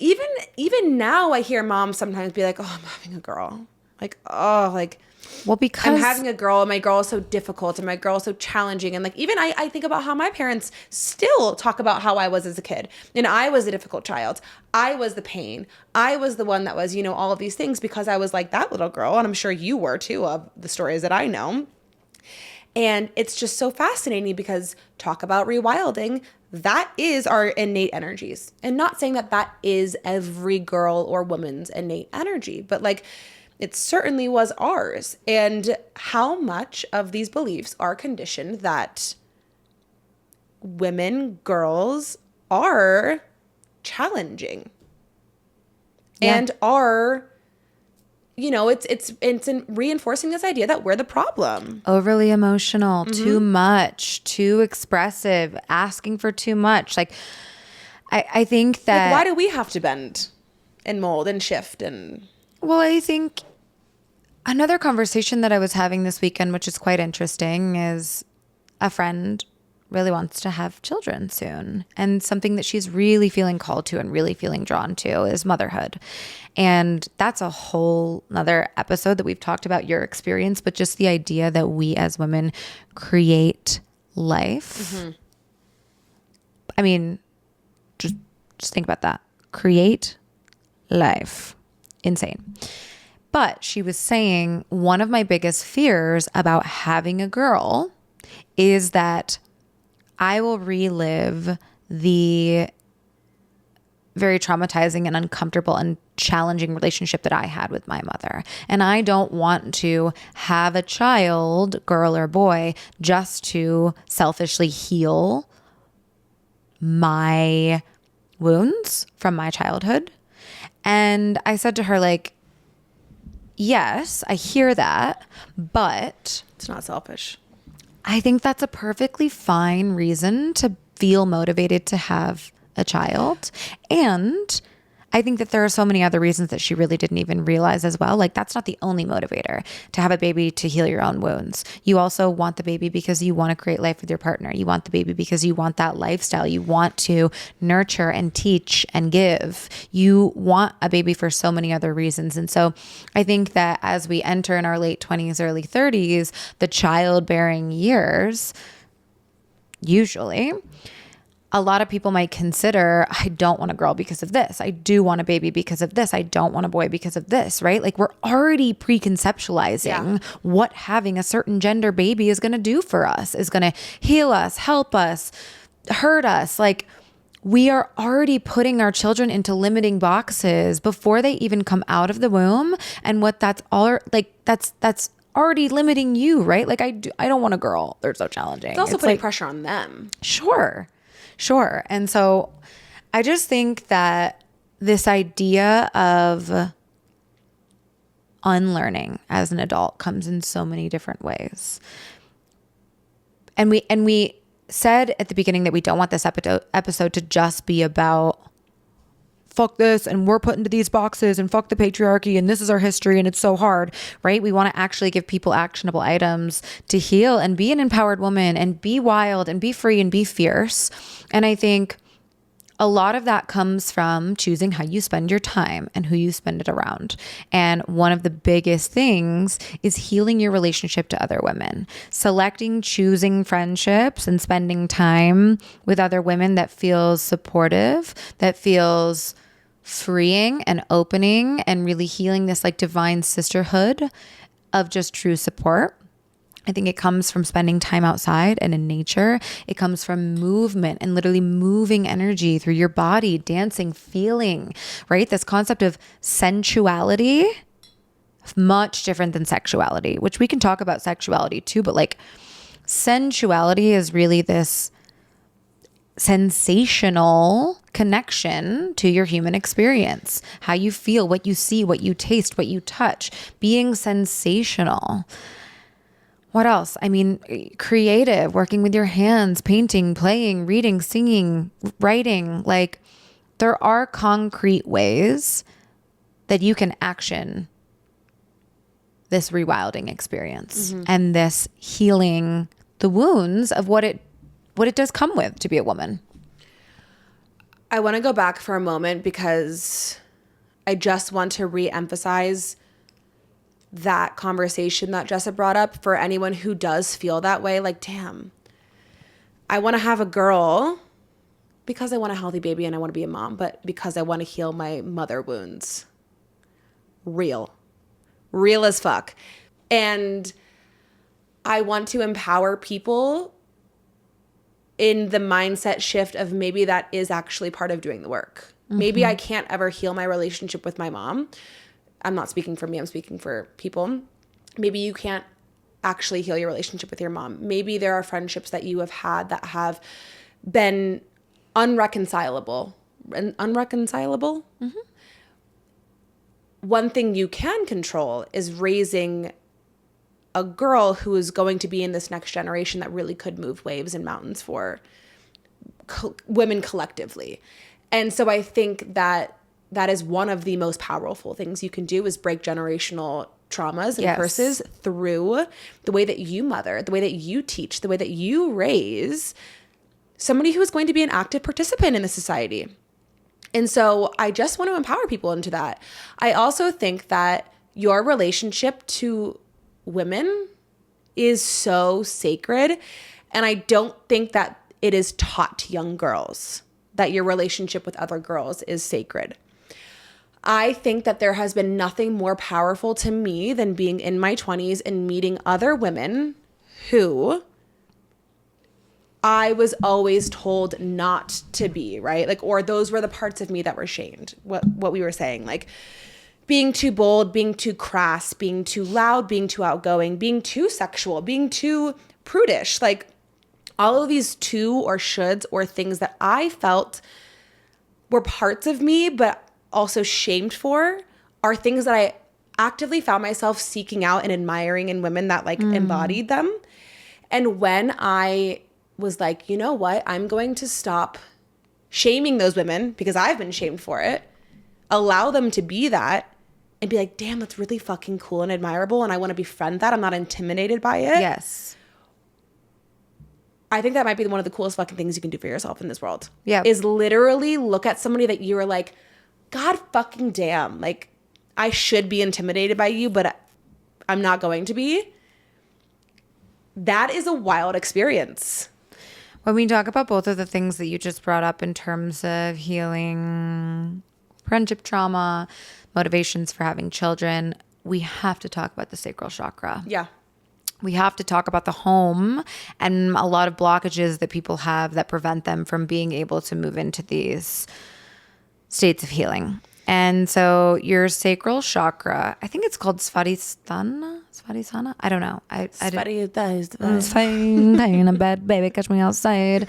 even now I hear moms sometimes be like, oh, I'm having a girl. Like, oh, like, well, because I'm having a girl and my girl is so difficult and my girl is so challenging. And like, even I think about how my parents still talk about how I was as a kid. And I was a difficult child. I was the pain. I was the one that was, all of these things, because I was like that little girl. And I'm sure you were too, of the stories that I know. And it's just so fascinating, because talk about rewilding, that is our innate energies. And not saying that that is every girl or woman's innate energy, but like, it certainly was ours. And how much of these beliefs are conditioned that women, girls are challenging and are, it's in reinforcing this idea that we're the problem. Overly emotional, too much, too expressive, asking for too much. Like, I think that... Like, why do we have to bend and mold and shift and... Well, I think another conversation that I was having this weekend, which is quite interesting, is a friend really wants to have children soon. And something that she's really feeling called to and really feeling drawn to is motherhood. And that's a whole nother episode that we've talked about your experience, but just the idea that we as women create life. I mean, just think about that. Create life. Insane. But she was saying one of my biggest fears about having a girl is that I will relive the very traumatizing and uncomfortable and challenging relationship that I had with my mother. And I don't want to have a child, girl or boy, just to selfishly heal my wounds from my childhood. And I said to her, like, yes, I hear that, but It's not selfish. I think that's a perfectly fine reason to feel motivated to have a child. And I think that there are so many other reasons that she really didn't even realize as well. Like, that's not the only motivator to have a baby, to heal your own wounds. You also want the baby because you want to create life with your partner. You want the baby because you want that lifestyle. You want to nurture and teach and give. You want a baby for so many other reasons. And so I think that as we enter in our late 20s, early 30s, the childbearing years, usually, a lot of people might consider, I don't want a girl because of this. I do want a baby because of this. I don't want a boy because of this, right? Like, we're already preconceptualizing what having a certain gender baby is going to do for us, is going to heal us, help us, hurt us. Like, we are already putting our children into limiting boxes before they even come out of the womb. And what that's all like, that's already limiting you, right? Like, I don't want a girl. They're so challenging. It's also putting pressure on them. Sure. And so I just think that this idea of unlearning as an adult comes in so many different ways. And we said at the beginning that we don't want this episode to just be about fuck this and we're put into these boxes and fuck the patriarchy and this is our history and it's so hard, right? We want to actually give people actionable items to heal and be an empowered woman and be wild and be free and be fierce. And I think a lot of that comes from choosing how you spend your time and who you spend it around. And one of the biggest things is healing your relationship to other women, choosing friendships and spending time with other women that feels supportive, that feels freeing and opening and really healing this like divine sisterhood of just true support. I think it comes from spending time outside and in nature. It comes from movement and literally moving energy through your body, dancing, feeling, right? This concept of sensuality, much different than sexuality, which we can talk about sexuality too, but like sensuality is really this sensational connection to your human experience, how you feel, what you see, what you taste, what you touch, being sensational. What else? I mean, creative, working with your hands, painting, playing, reading, singing, writing. Like, there are concrete ways that you can action this rewilding experience and this healing the wounds of what it does come with to be a woman. I want to go back for a moment because I just want to re-emphasize that conversation that Jessa brought up for anyone who does feel that way. Like, damn, I want to have a girl because I want a healthy baby and I want to be a mom, but because I want to heal my mother wounds. Real as fuck. And I want to empower people in the mindset shift of maybe that is actually part of doing the work. Maybe I can't ever heal my relationship with my mom. I'm not speaking for me, I'm speaking for people. Maybe you can't actually heal your relationship with your mom. Maybe there are friendships that you have had that have been unreconcilable. One thing you can control is raising a girl who is going to be in this next generation that really could move waves and mountains for women collectively. And so I think that is one of the most powerful things you can do is break generational traumas and curses through the way that you mother, the way that you teach, the way that you raise somebody who is going to be an active participant in the society. And so I just want to empower people into that. I also think that your relationship to women is so sacred. And I don't think that it is taught to young girls that your relationship with other girls is sacred. I think that there has been nothing more powerful to me than being in my 20s and meeting other women who I was always told not to be, right? Like, or those were the parts of me that were shamed. What we were saying, like being too bold, being too crass, being too loud, being too outgoing, being too sexual, being too prudish, like all of these to or shoulds or things that I felt were parts of me, but also shamed for are things that actively found myself seeking out and admiring in women that like embodied them. And when I was like, you know what, I'm going to stop shaming those women because I've been shamed for it, allow them to be that, and be like, damn, that's really fucking cool and admirable, and I want to befriend that. I'm not intimidated by it. Yes. I think that might be one of the coolest fucking things you can do for yourself in this world. Yeah. Is literally look at somebody that you are like, God fucking damn, like, I should be intimidated by you, but I'm not going to be. That is a wild experience. When we talk about both of the things that you just brought up in terms of healing friendship trauma, motivations for having children, we have to talk about the sacral chakra. Yeah. We have to talk about the home and a lot of blockages that people have that prevent them from being able to move into these states of healing. And so your sacral chakra, I think it's called Svadhisthana. I don't know. It's fine, in a bed, baby, catch me outside.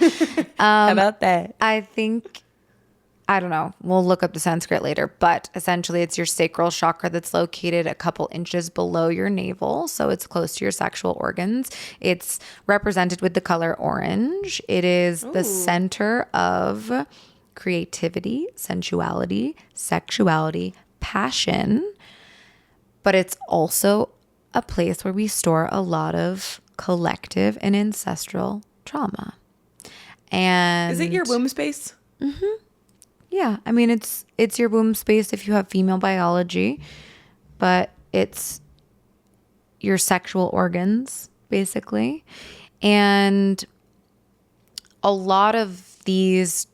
How about that? I don't know. We'll look up the Sanskrit later, but essentially it's your sacral chakra that's located a couple inches below your navel. So it's close to your sexual organs. It's represented with the color orange. It is the center of creativity, sensuality, sexuality, passion, but it's also a place where we store a lot of collective and ancestral trauma. And is it your womb space? yeah, I mean, it's your womb space if you have female biology, but it's your sexual organs, basically. And a lot of these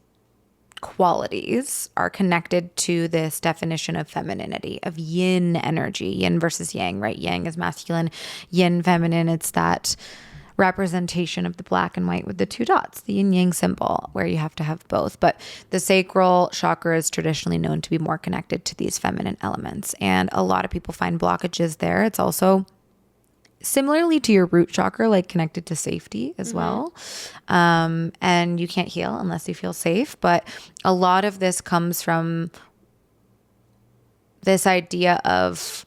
qualities are connected to this definition of femininity, of yin energy, yin versus yang, right? Yang is masculine, yin feminine. It's that representation of the black and white with the two dots, the yin yang symbol, where you have to have both. But the sacral chakra is traditionally known to be more connected to these feminine elements. And a lot of people find blockages there. It's also similarly to your root chakra, like connected to safety as well. And you can't heal unless you feel safe. But a lot of this comes from this idea of,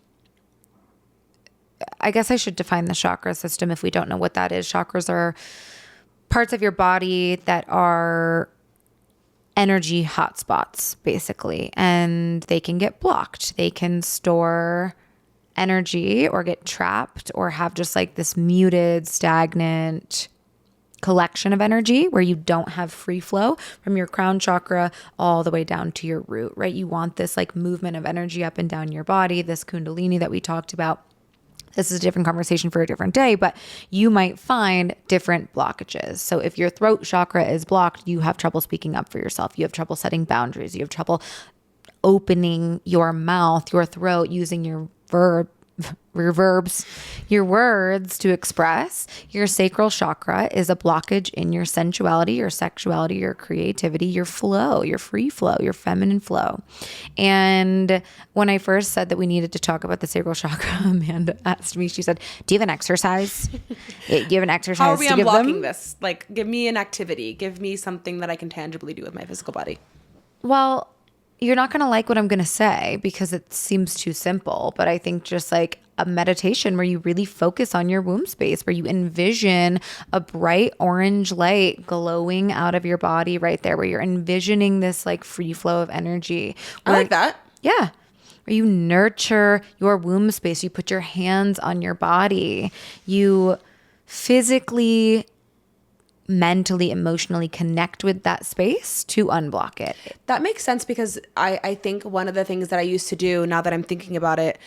I guess I should define the chakra system if we don't know what that is. Chakras are parts of your body that are energy hotspots, basically, and they can get blocked. They can store energy or get trapped or have just like this muted, stagnant collection of energy where you don't have free flow from your crown chakra all the way down to your root, right? You want this like movement of energy up and down your body, this kundalini that we talked about. This is a different conversation for a different day, but you might find different blockages. So if your throat chakra is blocked, you have trouble speaking up for yourself. You have trouble setting boundaries. You have trouble opening your mouth, your throat, using your your words to express. Your sacral chakra is a blockage in your sensuality, your sexuality, your creativity, your flow, your free flow, your feminine flow. And when I first said that we needed to talk about the sacral chakra, Amanda asked me, she said, do you have an exercise? Do you have an exercise? How are we to give unblocking them? this? Like, give me an activity. Give me something that I can tangibly do with my physical body. Well, you're not going to like what I'm going to say because it seems too simple, but I think just like a meditation where you really focus on your womb space, where you envision a bright orange light glowing out of your body right there, where you're envisioning this like free flow of energy. I like that. Yeah. Where you nurture your womb space. You put your hands on your body. You physically, mentally, emotionally connect with that space to unblock it. That makes sense because I think one of the things that I used to do, now that I'm thinking about it,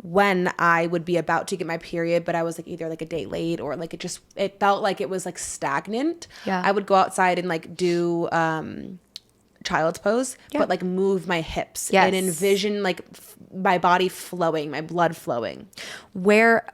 when I would be about to get my period, but I was like either like a day late or like it felt like it was like stagnant. Yeah. I would go outside and like do child's pose, but like move my hips and envision like my body flowing, my blood flowing. Where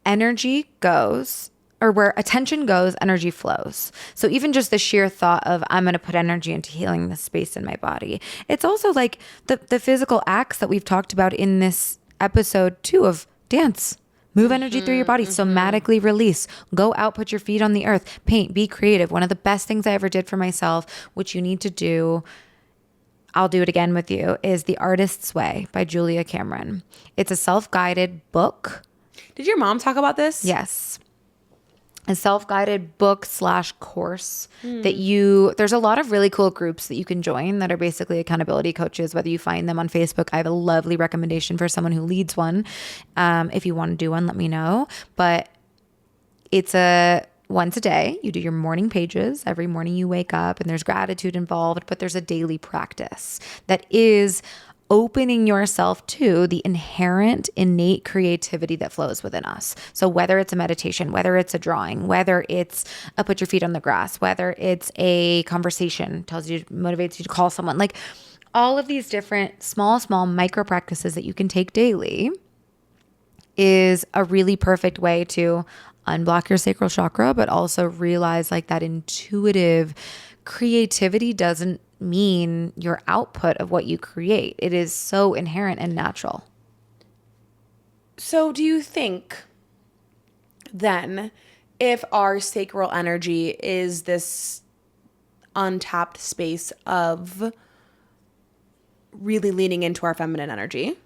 energy goes, or where attention goes, energy flows. So even just the sheer thought of I'm going to put energy into healing this space in my body. It's also like the physical acts that we've talked about in this episode too, of dance, move energy through your body, somatically release, go out, put your feet on the earth, paint, be creative. One of the best things I ever did for myself, which you need to do. I'll do it again with you, is The Artist's Way by Julia Cameron. It's a self-guided book. Did your mom talk about this? Yes. A self-guided book / course there's a lot of really cool groups that you can join that are basically accountability coaches, whether you find them on Facebook. I have a lovely recommendation for someone who leads one. If you want to do one, let me know. But it's once a day, you do your morning pages. Every morning you wake up and there's gratitude involved, but there's a daily practice that is opening yourself to the inherent, innate creativity that flows within us. So whether it's a meditation, whether it's a drawing, whether it's a put your feet on the grass, whether it's a conversation, motivates you to call someone, like all of these different small micro practices that you can take daily is a really perfect way to unblock your sacral chakra, but also realize like that intuitive creativity doesn't mean your output of what you create. It is so inherent and natural. So do you think then if our sacral energy is this untapped space of really leaning into our feminine energy,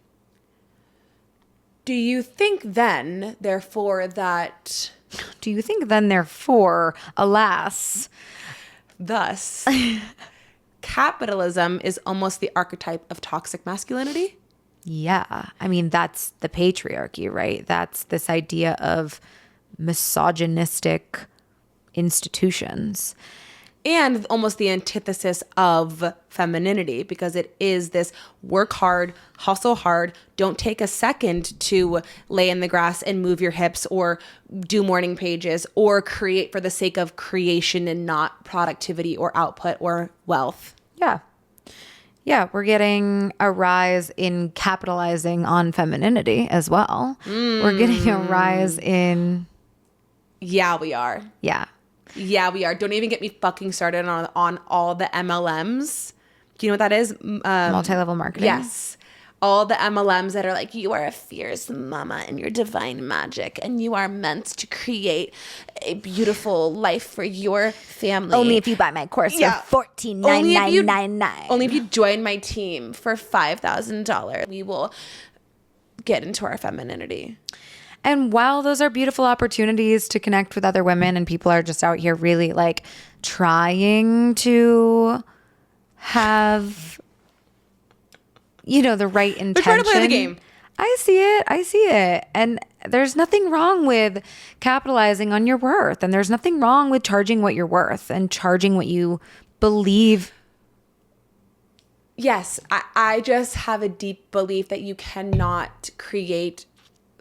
do you think then, therefore, that... Do you think then, therefore, alas... Thus, capitalism is almost the archetype of toxic masculinity? Yeah. I mean, that's the patriarchy, right? That's this idea of misogynistic institutions. And almost the antithesis of femininity, because it is this work hard, hustle hard, don't take a second to lay in the grass and move your hips or do morning pages or create for the sake of creation and not productivity or output or wealth. Yeah. Yeah, we're getting a rise in capitalizing on femininity as well. We're getting a rise in... Yeah, we are. Yeah. Yeah, we are. Don't even get me fucking started on all the MLMs. Do you know what that is? Multi-level marketing. Yes. All the MLMs that are like, you are a fierce mama and your divine magic and you are meant to create a beautiful life for your family. Only if you buy my course for $14,999. Only if you join my team for $5,000, we will get into our femininity. And while those are beautiful opportunities to connect with other women and people are just out here really like trying to have, you know, the right intention. They're trying to play the game. I see it. And there's nothing wrong with capitalizing on your worth. And there's nothing wrong with charging what you're worth and charging what you believe. Yes, I just have a deep belief that you cannot create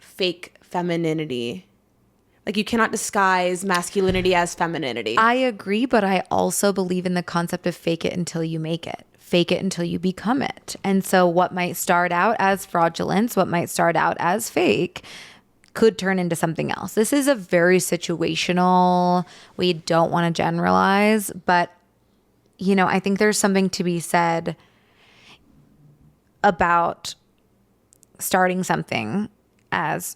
fake femininity. Like you cannot disguise masculinity as femininity. I agree, but I also believe in the concept of fake it until you make it. Fake it until you become it. And so what might start out as fraudulence, what might start out as fake, could turn into something else. This is a very situational, we don't want to generalize, but you know, I think there's something to be said about starting something as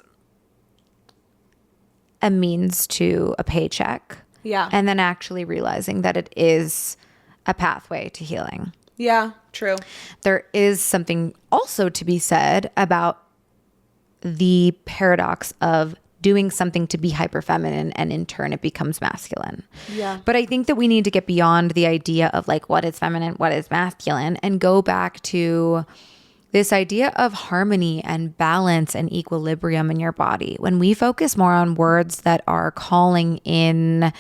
a means to a paycheck. Yeah. And then actually realizing that it is a pathway to healing. Yeah, true. There is something also to be said about the paradox of doing something to be hyper feminine and in turn it becomes masculine. Yeah. But I think that we need to get beyond the idea of like what is feminine, what is masculine, and go back to this idea of harmony and balance and equilibrium in your body. When we focus more on words that are calling in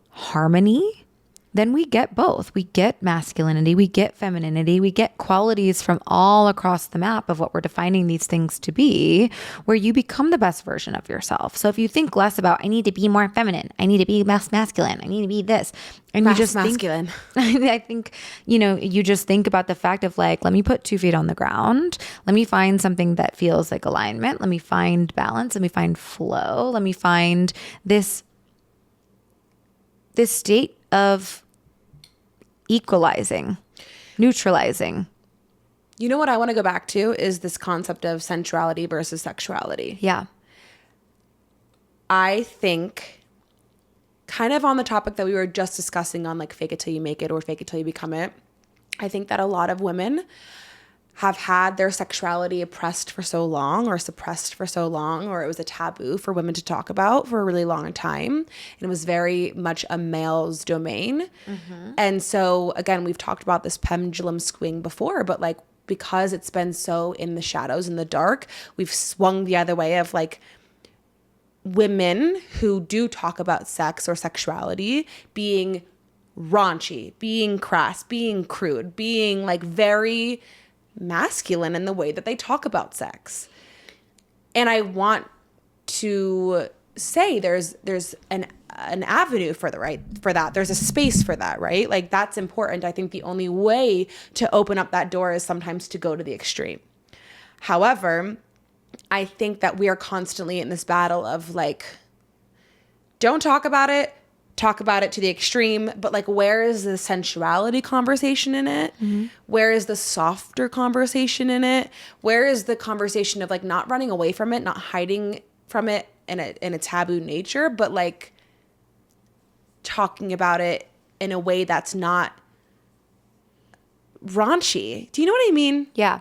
harmony, then we get both. We get masculinity, we get femininity, we get qualities from all across the map of what we're defining these things to be, where you become the best version of yourself. So if you think less about, I need to be more feminine, I need to be less masculine, I need to be this, and you just masculine. I think, you know, you just think about the fact of like, let me put 2 feet on the ground. Let me find something that feels like alignment. Let me find balance. Let me find flow. Let me find this state of equalizing, neutralizing. You know what I want to go back to is this concept of sensuality versus sexuality. Yeah. I think kind of on the topic that we were just discussing on like fake it till you make it or fake it till you become it. I think that a lot of women have had their sexuality oppressed for so long or suppressed for so long, or it was a taboo for women to talk about for a really long time. And it was very much a male's domain. And so, again, we've talked about this pendulum swing before, but like, because it's been so in the shadows, in the dark, we've swung the other way of like women who do talk about sex or sexuality being raunchy, being crass, being crude, being like very masculine in the way that they talk about sex. And I want to say there's an avenue for that. There's a space for that, right? Like that's important. I think the only way to open up that door is sometimes to go to the extreme. However, I think that we are constantly in this battle of like, don't talk about it to the extreme, but like, where is the sensuality conversation in it? Where is the softer conversation in it? Where is the conversation of like not running away from it, not hiding from it in a taboo nature, but like talking about it in a way that's not raunchy? Do you know what I mean? Yeah.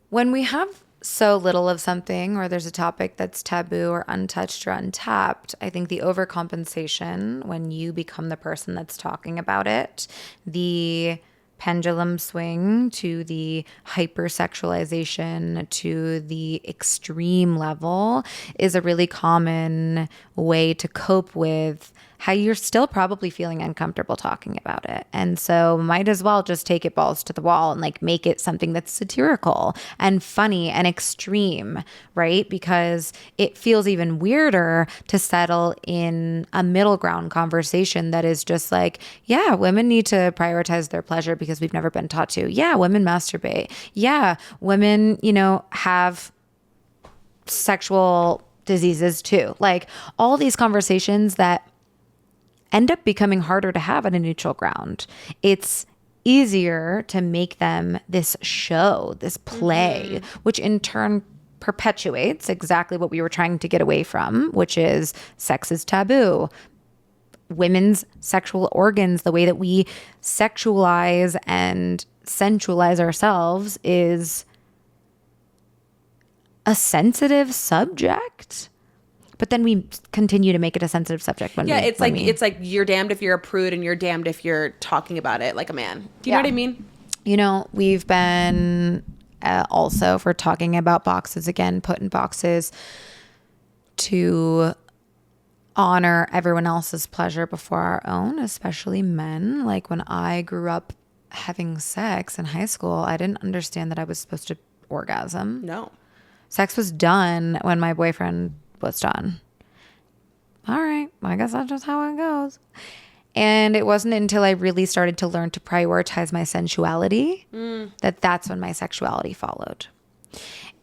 When we have so little of something, or there's a topic that's taboo or untouched or untapped, I think the overcompensation, when you become the person that's talking about it, the pendulum swing to the hypersexualization to the extreme level, is a really common way to cope with how you're still probably feeling uncomfortable talking about it. And so might as well just take it balls to the wall and like make it something that's satirical and funny and extreme, right? Because it feels even weirder to settle in a middle ground conversation that is just like, yeah, women need to prioritize their pleasure because we've never been taught to. Yeah, women masturbate. Yeah, women, have sexual diseases too. Like all these conversations that end up becoming harder to have on a neutral ground. It's easier to make them this show, this play, which in turn perpetuates exactly what we were trying to get away from, which is sex is taboo. Women's sexual organs, the way that we sexualize and sensualize ourselves, is a sensitive subject. But then we continue to make it a sensitive subject. It's like you're damned if you're a prude and you're damned if you're talking about it like a man. Do you know what I mean? We've been also, if we're talking about boxes again, put in boxes to honor everyone else's pleasure before our own, especially men. Like when I grew up having sex in high school, I didn't understand that I was supposed to orgasm. No. Sex was done when my boyfriend was done. All right, I guess that's just how it goes. And it wasn't until I really started to learn to prioritize my sensuality that's when my sexuality followed.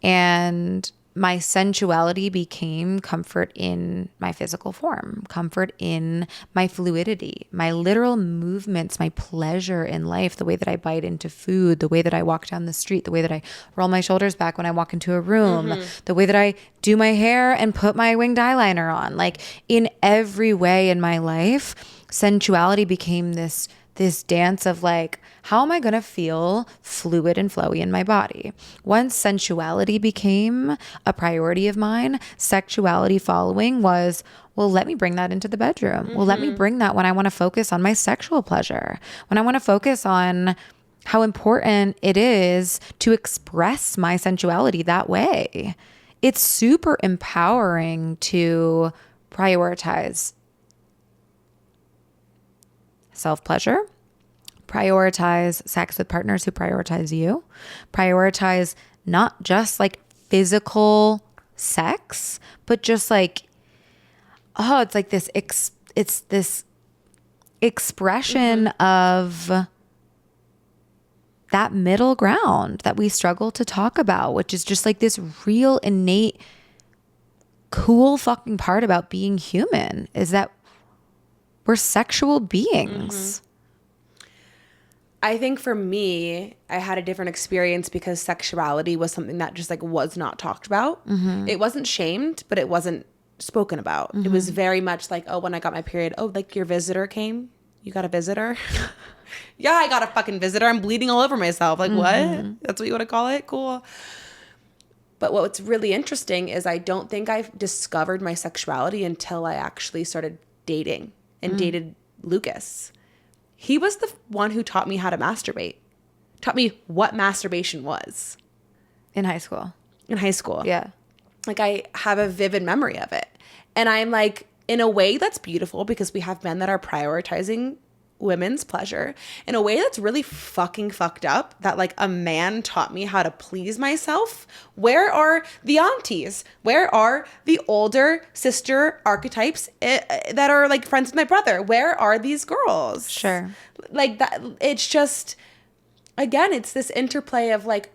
And my sensuality became comfort in my physical form, comfort in my fluidity, my literal movements, my pleasure in life, the way that I bite into food, the way that I walk down the street, the way that I roll my shoulders back when I walk into a room, the way that I do my hair and put my winged eyeliner on. Like in every way in my life, sensuality became this dance of like, how am I going to feel fluid and flowy in my body? Once sensuality became a priority of mine, sexuality following was, well, let me bring that into the bedroom. Well, let me bring that when I want to focus on my sexual pleasure, when I want to focus on how important it is to express my sensuality that way. It's super empowering to prioritize self-pleasure, prioritize sex with partners who prioritize you, prioritize not just like physical sex, but just like, it's like this, it's this expression of that middle ground that we struggle to talk about, which is just like this real innate, cool fucking part about being human, is that we're sexual beings. I think for me, I had a different experience because sexuality was something that just like was not talked about. It wasn't shamed, but it wasn't spoken about. It was very much like, oh, when I got my period, oh, like your visitor came. You got a visitor? Yeah, I got a fucking visitor. I'm bleeding all over myself. Like, what? That's what you want to call it? Cool. But what's really interesting is I don't think I've discovered my sexuality until I actually started dating and dated Lucas. He was the one who taught me how to masturbate, taught me what masturbation was. In high school. In high school. Yeah. Like, I have a vivid memory of it. And I'm like, in a way that's beautiful because we have men that are prioritizing women's pleasure. In a way that's really fucking fucked up that like a man taught me how to please myself. Where are the aunties? Where are the older sister archetypes that are like friends with my brother? Where are these girls? Sure. Like that, it's just, again, it's this interplay of like,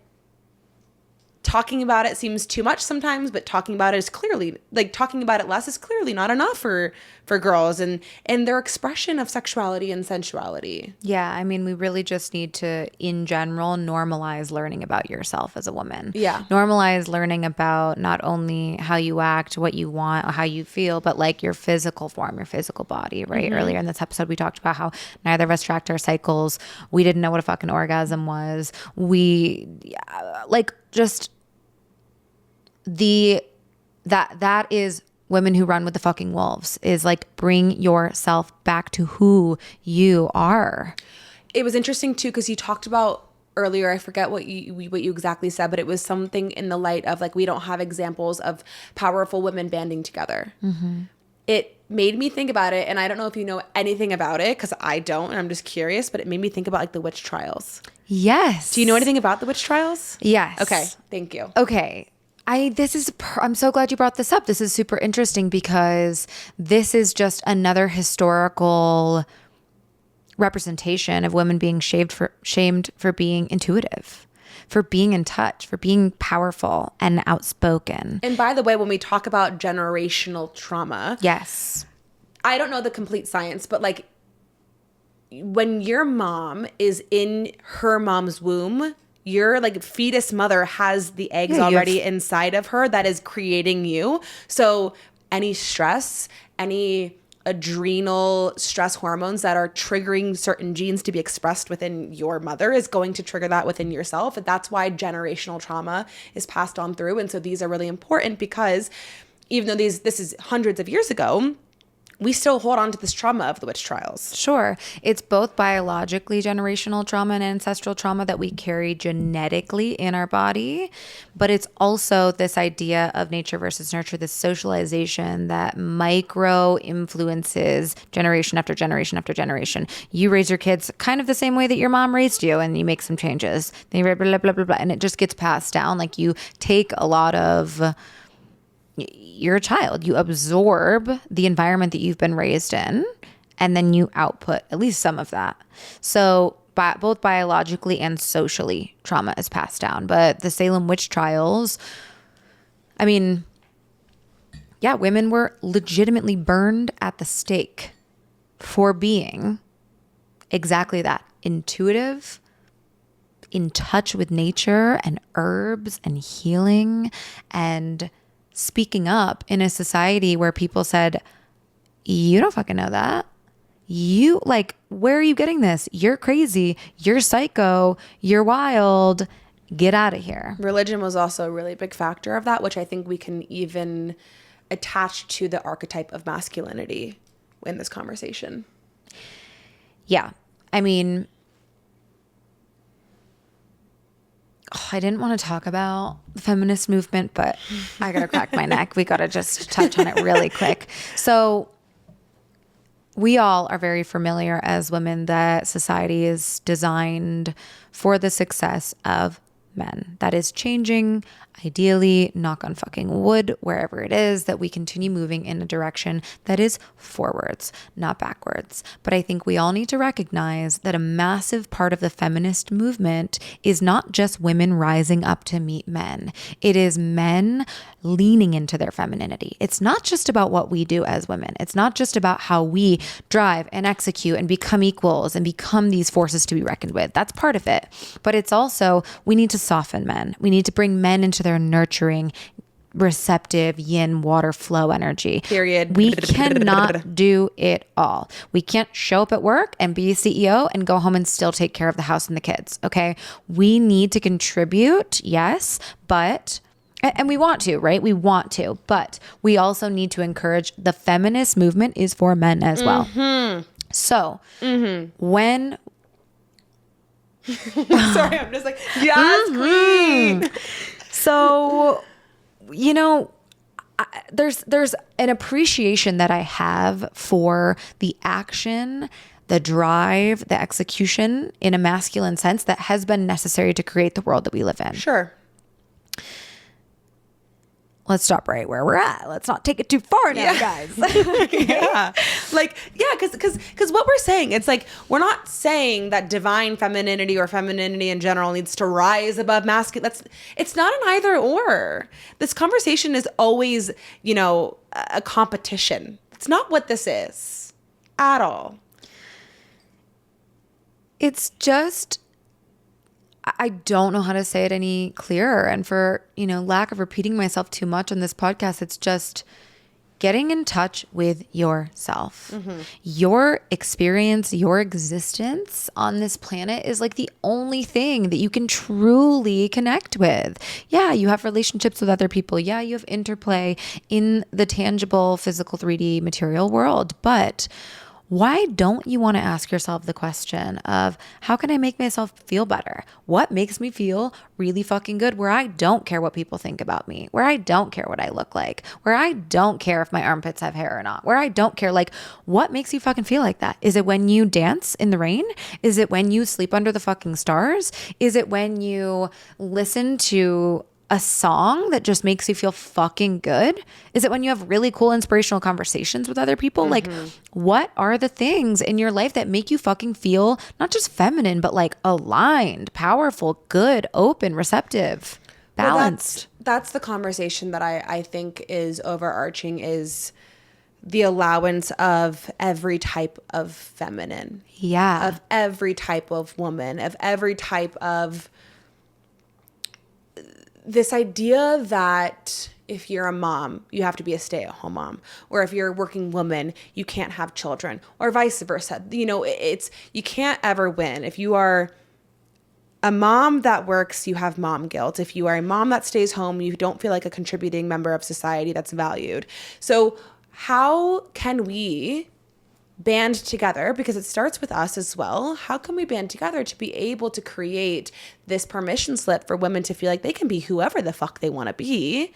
talking about it seems too much sometimes, but talking about it is clearly, like, talking about it less is clearly not enough for girls and their expression of sexuality and sensuality. Yeah, I mean, we really just need to, in general, normalize learning about yourself as a woman. Yeah. Normalize learning about not only how you act, what you want, how you feel, but like your physical form, your physical body, right? Earlier in this episode, we talked about how neither of us tracked our cycles. We didn't know what a fucking orgasm was. That is women who run with the fucking wolves, is like, bring yourself back to who you are. It was interesting too because you talked about earlier, I forget what you exactly said, but it was something in the light of like, we don't have examples of powerful women banding together. It made me think about it, and I don't know if you know anything about it because I don't, and I'm just curious, but it made me think about like the witch trials. Yes. Do you know anything about the witch trials? Yes. Okay, thank you. Okay. I'm so glad you brought this up. This is super interesting because this is just another historical representation of women being shamed for being intuitive, for being in touch, for being powerful and outspoken. And by the way, when we talk about generational trauma, Yes. I don't know the complete science, but like when your mom is in her mom's womb, your like fetus mother has the eggs already inside of her that is creating you. So any stress, any adrenal stress hormones that are triggering certain genes to be expressed within your mother is going to trigger that within yourself. And that's why generational trauma is passed on through. And so these are really important because even though this is hundreds of years ago, we still hold on to this trauma of the witch trials. Sure. It's both biologically generational trauma and ancestral trauma that we carry genetically in our body, but it's also this idea of nature versus nurture, this socialization that micro influences generation after generation after generation. You raise your kids kind of the same way that your mom raised you, and you make some changes. Then you blah, blah, blah, blah, blah, and it just gets passed down. Like, you take a lot of... You're a child. You absorb the environment that you've been raised in, and then you output at least some of that. So both biologically and socially, trauma is passed down. But the Salem witch trials, I mean, yeah, women were legitimately burned at the stake for being exactly that, intuitive, in touch with nature and herbs and healing, and speaking up in a society where people said, you don't fucking know that. You, like, where are you getting this? You're crazy. You're psycho. You're wild. Get out of here. Religion was also a really big factor of that, which I think we can even attach to the archetype of masculinity in this conversation. Yeah. I mean, I didn't want to talk about the feminist movement, but I got to crack my neck. We got to just touch on it really quick. So we all are very familiar as women that society is designed for the success of men. That is changing, ideally, knock on fucking wood, wherever it is, that we continue moving in a direction that is forwards, not backwards. But I think we all need to recognize that a massive part of the feminist movement is not just women rising up to meet men. It is men leaning into their femininity. It's not just about what we do as women. It's not just about how we drive and execute and become equals and become these forces to be reckoned with. That's part of it. But it's also, we need to soften men. We need to bring men into their nurturing, receptive yin water flow energy. Period. We cannot do it all. We can't show up at work and be a CEO and go home and still take care of the house and the kids. Okay. We need to contribute. Yes. But, and we want to, right? We want to, but we also need to encourage the feminist movement is for men as well. So when, sorry, I'm just like, yes, queen. so, you know, there's an appreciation that I have for the action, the drive, the execution in a masculine sense that has been necessary to create the world that we live in. Sure. Let's stop right where we're at. Let's not take it too far now, guys. Yeah. Like, yeah, because what we're saying, it's like, we're not saying that divine femininity or femininity in general needs to rise above masculine. It's not an either or. This conversation is always, you know, a competition. It's not what this is at all. It's just, I don't know how to say it any clearer. And for, you know, lack of repeating myself too much on this podcast, it's just getting in touch with yourself. Your experience, your existence on this planet is like the only thing that you can truly connect with. Yeah, you have relationships with other people. Yeah, you have interplay in the tangible, physical 3D material world. But why don't you want to ask yourself the question of how can I make myself feel better? What makes me feel really fucking good where I don't care what people think about me, where I don't care what I look like, where I don't care if my armpits have hair or not, where I don't care, like, what makes you fucking feel like that? Is it when you dance in the rain? Is it when you sleep under the fucking stars? Is it when you listen to a song that just makes you feel fucking good? Is it when you have really cool inspirational conversations with other people? Like, what are the things in your life that make you fucking feel not just feminine, but like aligned, powerful, good, open, receptive, balanced? Well, that's the conversation that I think is overarching, is the allowance of every type of feminine. Yeah. Of every type of woman, of every type of this idea that if you're a mom, you have to be a stay-at-home mom, or if you're a working woman, you can't have children, or vice versa. You know, it's, you can't ever win. If you are a mom that works, you have mom guilt. If you are a mom that stays home, you don't feel like a contributing member of society that's valued. So how can we band together, because it starts with us as well? How can we band together to be able to create this permission slip for women to feel like they can be whoever the fuck they want to be,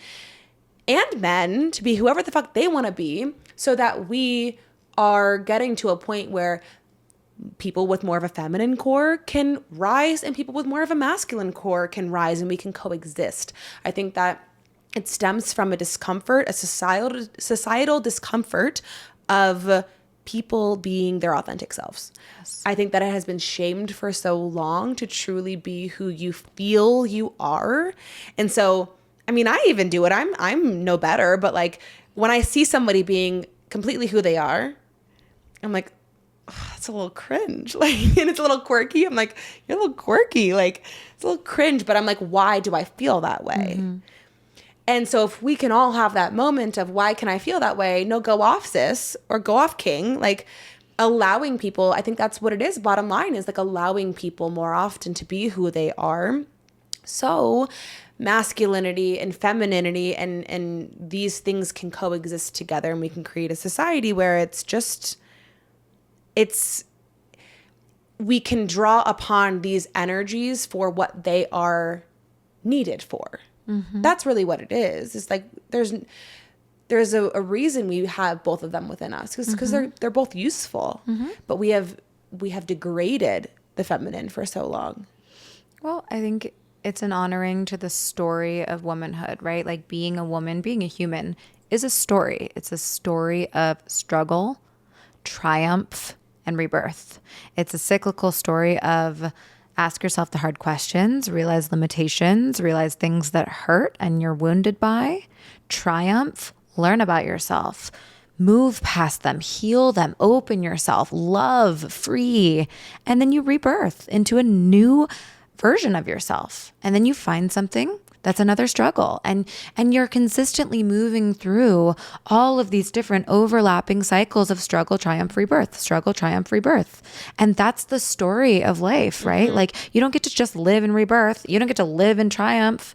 and men to be whoever the fuck they want to be, so that we are getting to a point where people with more of a feminine core can rise and people with more of a masculine core can rise, and we can coexist. I think that it stems from a discomfort, a societal discomfort of people being their authentic selves. Yes. I think that it has been shamed for so long to truly be who you feel you are. And so, I mean, I even do it. I'm no better, but like when I see somebody being completely who they are, I'm like, oh, that's a little cringe. Like, and it's a little quirky. I'm like, you're a little quirky. Like, it's a little cringe, but I'm like, why do I feel that way? Mm-hmm. And so if we can all have that moment of why can I feel that way? No, go off, sis, or go off, king. Like, allowing people, I think that's what it is. Bottom line is like allowing people more often to be who they are. So masculinity and femininity and these things can coexist together, and we can create a society where we can draw upon these energies for what they are needed for. Mm-hmm. That's really what it is. It's like there's a reason we have both of them within us, because they're both useful. Mm-hmm. But we have degraded the feminine for so long. Well, I think it's an honoring to the story of womanhood, right? Like being a woman, being a human is a story. It's a story of struggle, triumph, and rebirth. It's a cyclical story of ask yourself the hard questions, realize limitations, realize things that hurt and you're wounded by, triumph, learn about yourself, move past them, heal them, open yourself, love, free, and then you rebirth into a new version of yourself. And then you find something That's another struggle. And you're consistently moving through all of these different overlapping cycles of struggle, triumph, rebirth, struggle, triumph, rebirth. And that's the story of life, right? Like you don't get to just live in rebirth. You don't get to live in triumph.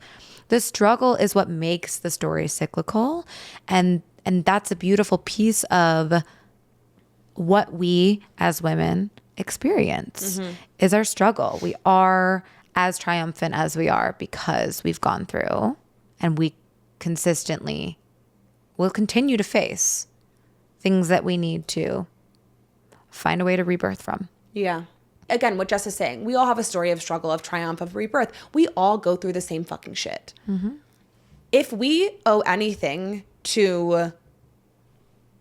The struggle is what makes the story cyclical. And that's a beautiful piece of what we as women experience is our struggle. We are as triumphant as we are because we've gone through, and we consistently will continue to face things that we need to find a way to rebirth from. Yeah. Again, what Jess is saying, we all have a story of struggle, of triumph, of rebirth. We all go through the same fucking shit. If we owe anything to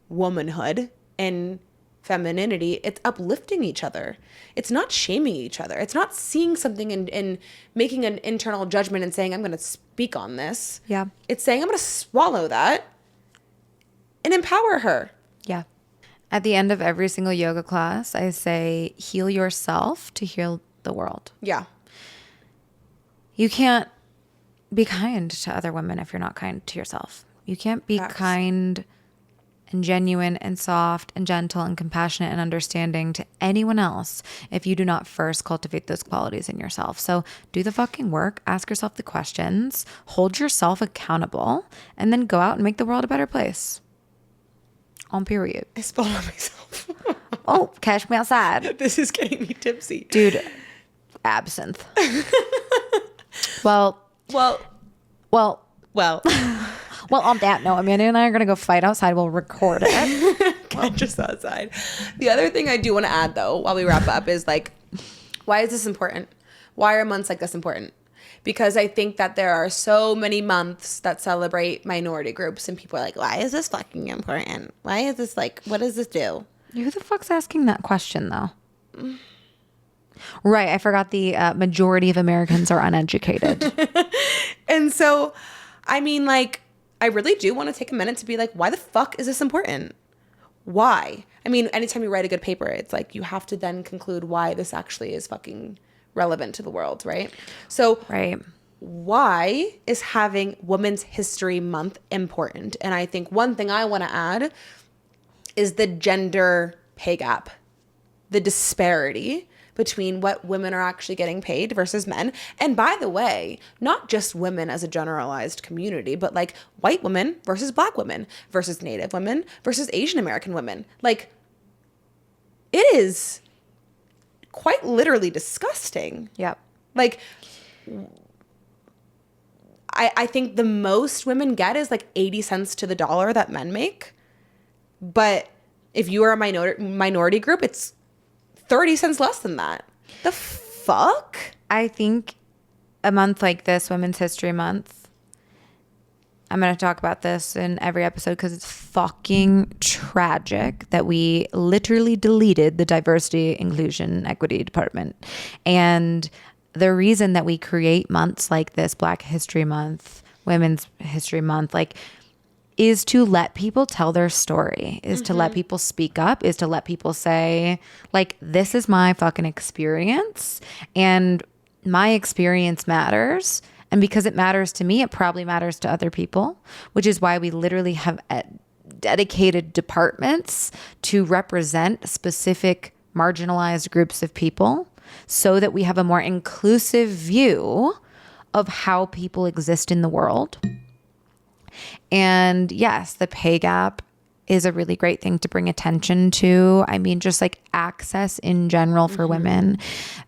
womanhood and femininity, it's uplifting each other. It's not shaming each other. It's not seeing something and making an internal judgment and saying, I'm going to speak on this. Yeah. It's saying, I'm going to swallow that and empower her. Yeah. At the end of every single yoga class, I say, heal yourself to heal the world. Yeah. You can't be kind to other women if you're not kind to yourself. You can't be kind and genuine and soft and gentle and compassionate and understanding to anyone else if you do not first cultivate those qualities in yourself. So do the fucking work, ask yourself the questions, hold yourself accountable, and then go out and make the world a better place. On period. I spilled on myself. Oh, catch me outside. This is getting me tipsy. Dude, absinthe. Well. Well, on that note, Amanda and I are going to go fight outside. We'll record it. Catch us outside. The other thing I do want to add, though, while we wrap up is like, why is this important? Why are months like this important? Because I think that there are so many months that celebrate minority groups and people are like, why is this fucking important? Why is this like, what does this do? Who the fuck's asking that question, though? Right. I forgot the majority of Americans are uneducated. And so, I mean, like, I really do want to take a minute to be like, why the fuck is this important? Why? I mean, anytime you write a good paper, it's like you have to then conclude why this actually is fucking relevant to the world, right? So, right. Why is having Women's History Month important? And I think one thing I want to add is the gender pay gap, the disparity between what women are actually getting paid versus men. And by the way, not just women as a generalized community, but like white women versus black women versus Native women versus Asian American women. Like, it is quite literally disgusting. Yep. Like, I think the most women get is like 80 cents to the dollar that men make. But if you are a minority group, it's 30 cents less than that. The fuck? I think a month like this, Women's History Month, I'm going to talk about this in every episode because it's fucking tragic that we literally deleted the diversity, inclusion, equity department. And the reason that we create months like this, Black History Month, Women's History Month, like, is to let people tell their story, is to let people speak up, is to let people say, like, this is my fucking experience and my experience matters. And because it matters to me, it probably matters to other people, which is why we literally have dedicated departments to represent specific marginalized groups of people so that we have a more inclusive view of how people exist in the world. And yes, the pay gap is a really great thing to bring attention to. I mean, just like access in general for women.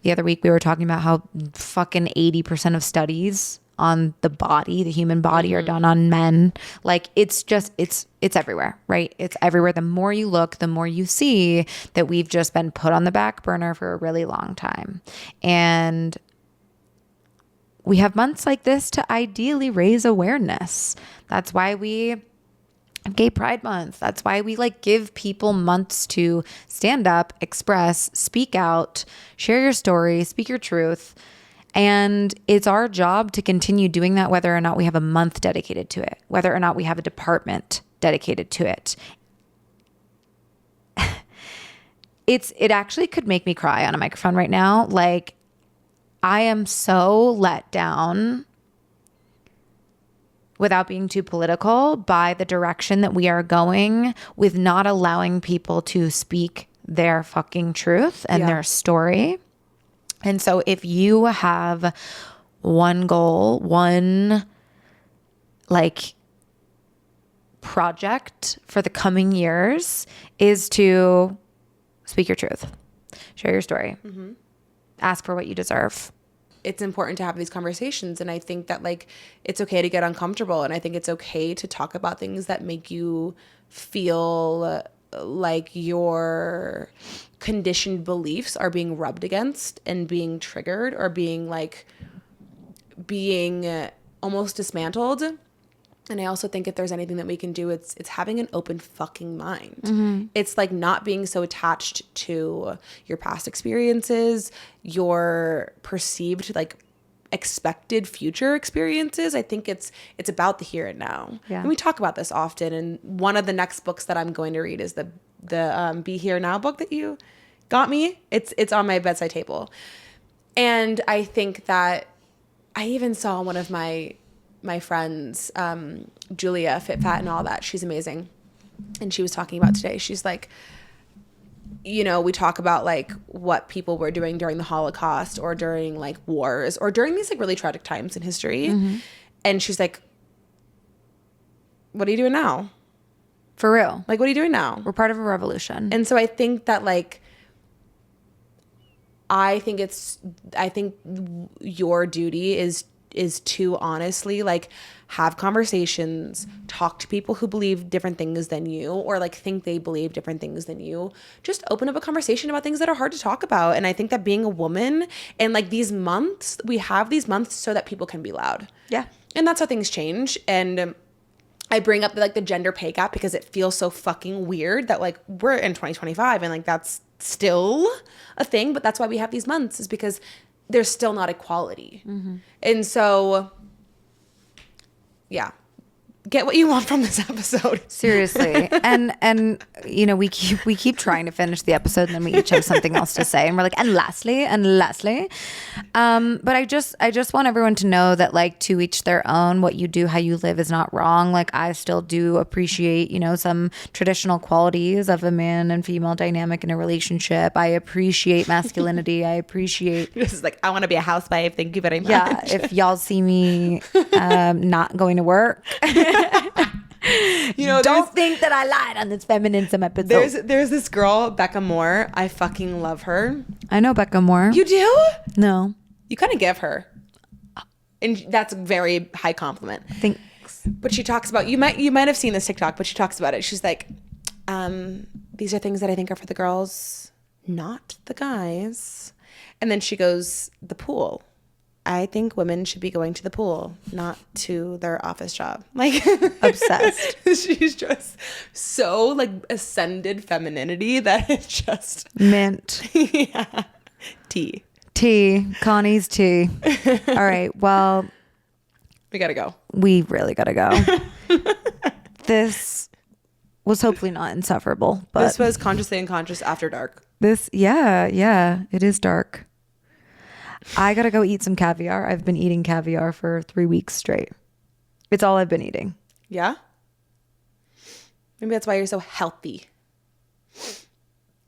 The other week we were talking about how fucking 80% of studies on the body, the human body, are done on men. Like, it's just, it's everywhere, right? It's everywhere. The more you look, the more you see that we've just been put on the back burner for a really long time. And we have months like this to ideally raise awareness. That's why we have Gay Pride Month. That's why we like give people months to stand up, express, speak out, share your story, speak your truth. And it's our job to continue doing that, whether or not we have a month dedicated to it, whether or not we have a department dedicated to it. It actually could make me cry on a microphone right now. Like, I am so let down without being too political, by the direction that we are going with not allowing people to speak their fucking truth and their story. And so if you have one goal, one like project for the coming years is to speak your truth, share your story, ask for what you deserve. It's important to have these conversations. And I think that like, it's okay to get uncomfortable. And I think it's okay to talk about things that make you feel like your conditioned beliefs are being rubbed against and being triggered or being almost dismantled. And I also think if there's anything that we can do, it's having an open fucking mind. It's like not being so attached to your past experiences, your perceived like expected future experiences. I think it's about the here and now. Yeah. And we talk about this often. And one of the next books that I'm going to read is the Be Here Now book that you got me. It's on my bedside table. And I think that I even saw one of my friends, Julia, Fit Fat and all that. She's amazing. And she was talking about today. She's like, you know, we talk about like what people were doing during the Holocaust or during like wars or during these like really tragic times in history. And she's like, what are you doing now? For real. Like, what are you doing now? We're part of a revolution. And so I think that like, I think your duty is to honestly like have conversations, talk to people who believe different things than you or like think they believe different things than you. Just open up a conversation about things that are hard to talk about. And I think that being a woman and like these months, we have these months so that people can be loud. Yeah. And that's how things change. And I bring up like the gender pay gap because it feels so fucking weird that like we're in 2025 and like that's still a thing. But that's why we have these months, is because there's still not equality. And so, yeah, get what you want from this episode. Seriously. And you know, we keep trying to finish the episode and then we each have something else to say. And we're like, and lastly. But I just want everyone to know that like to each their own, what you do, how you live is not wrong. Like I still do appreciate, you know, some traditional qualities of a man and female dynamic in a relationship. I appreciate masculinity. I appreciate. This is like, I want to be a housewife. Thank you very much. Yeah. If y'all see me not going to work. You know, don't think that I lied on this feminism episode. There's this girl, Becca Moore. I fucking love her. I know Becca Moore. You do? No. You kind of give her. And that's a very high compliment. Thanks. But she talks about, you might have seen this TikTok, but she talks about it. She's like, these are things that I think are for the girls, not the guys. And then she goes, the pool. I think women should be going to the pool, not to their office job. Like obsessed. She's just so like ascended femininity that it's just mint. Yeah. Tea. Connie's tea. All right. Well, we gotta go. We really gotta go. This was hopefully not insufferable, but this was Consciously Unconscious After Dark. Yeah, it is dark. I gotta go eat some caviar. I've been eating caviar for 3 weeks straight. It's all I've been eating. Yeah? Maybe that's why you're so healthy.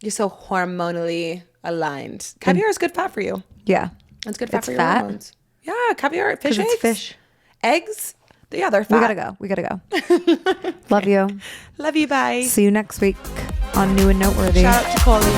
You're so hormonally aligned. Caviar is good fat for you. Yeah. It's good fat for your fat. hormones. Yeah, caviar, fish eggs. It's fish. Eggs? Yeah, they're fat. We gotta go. Love you. Love you, bye. See you next week on New and Noteworthy. Shout out to Coley.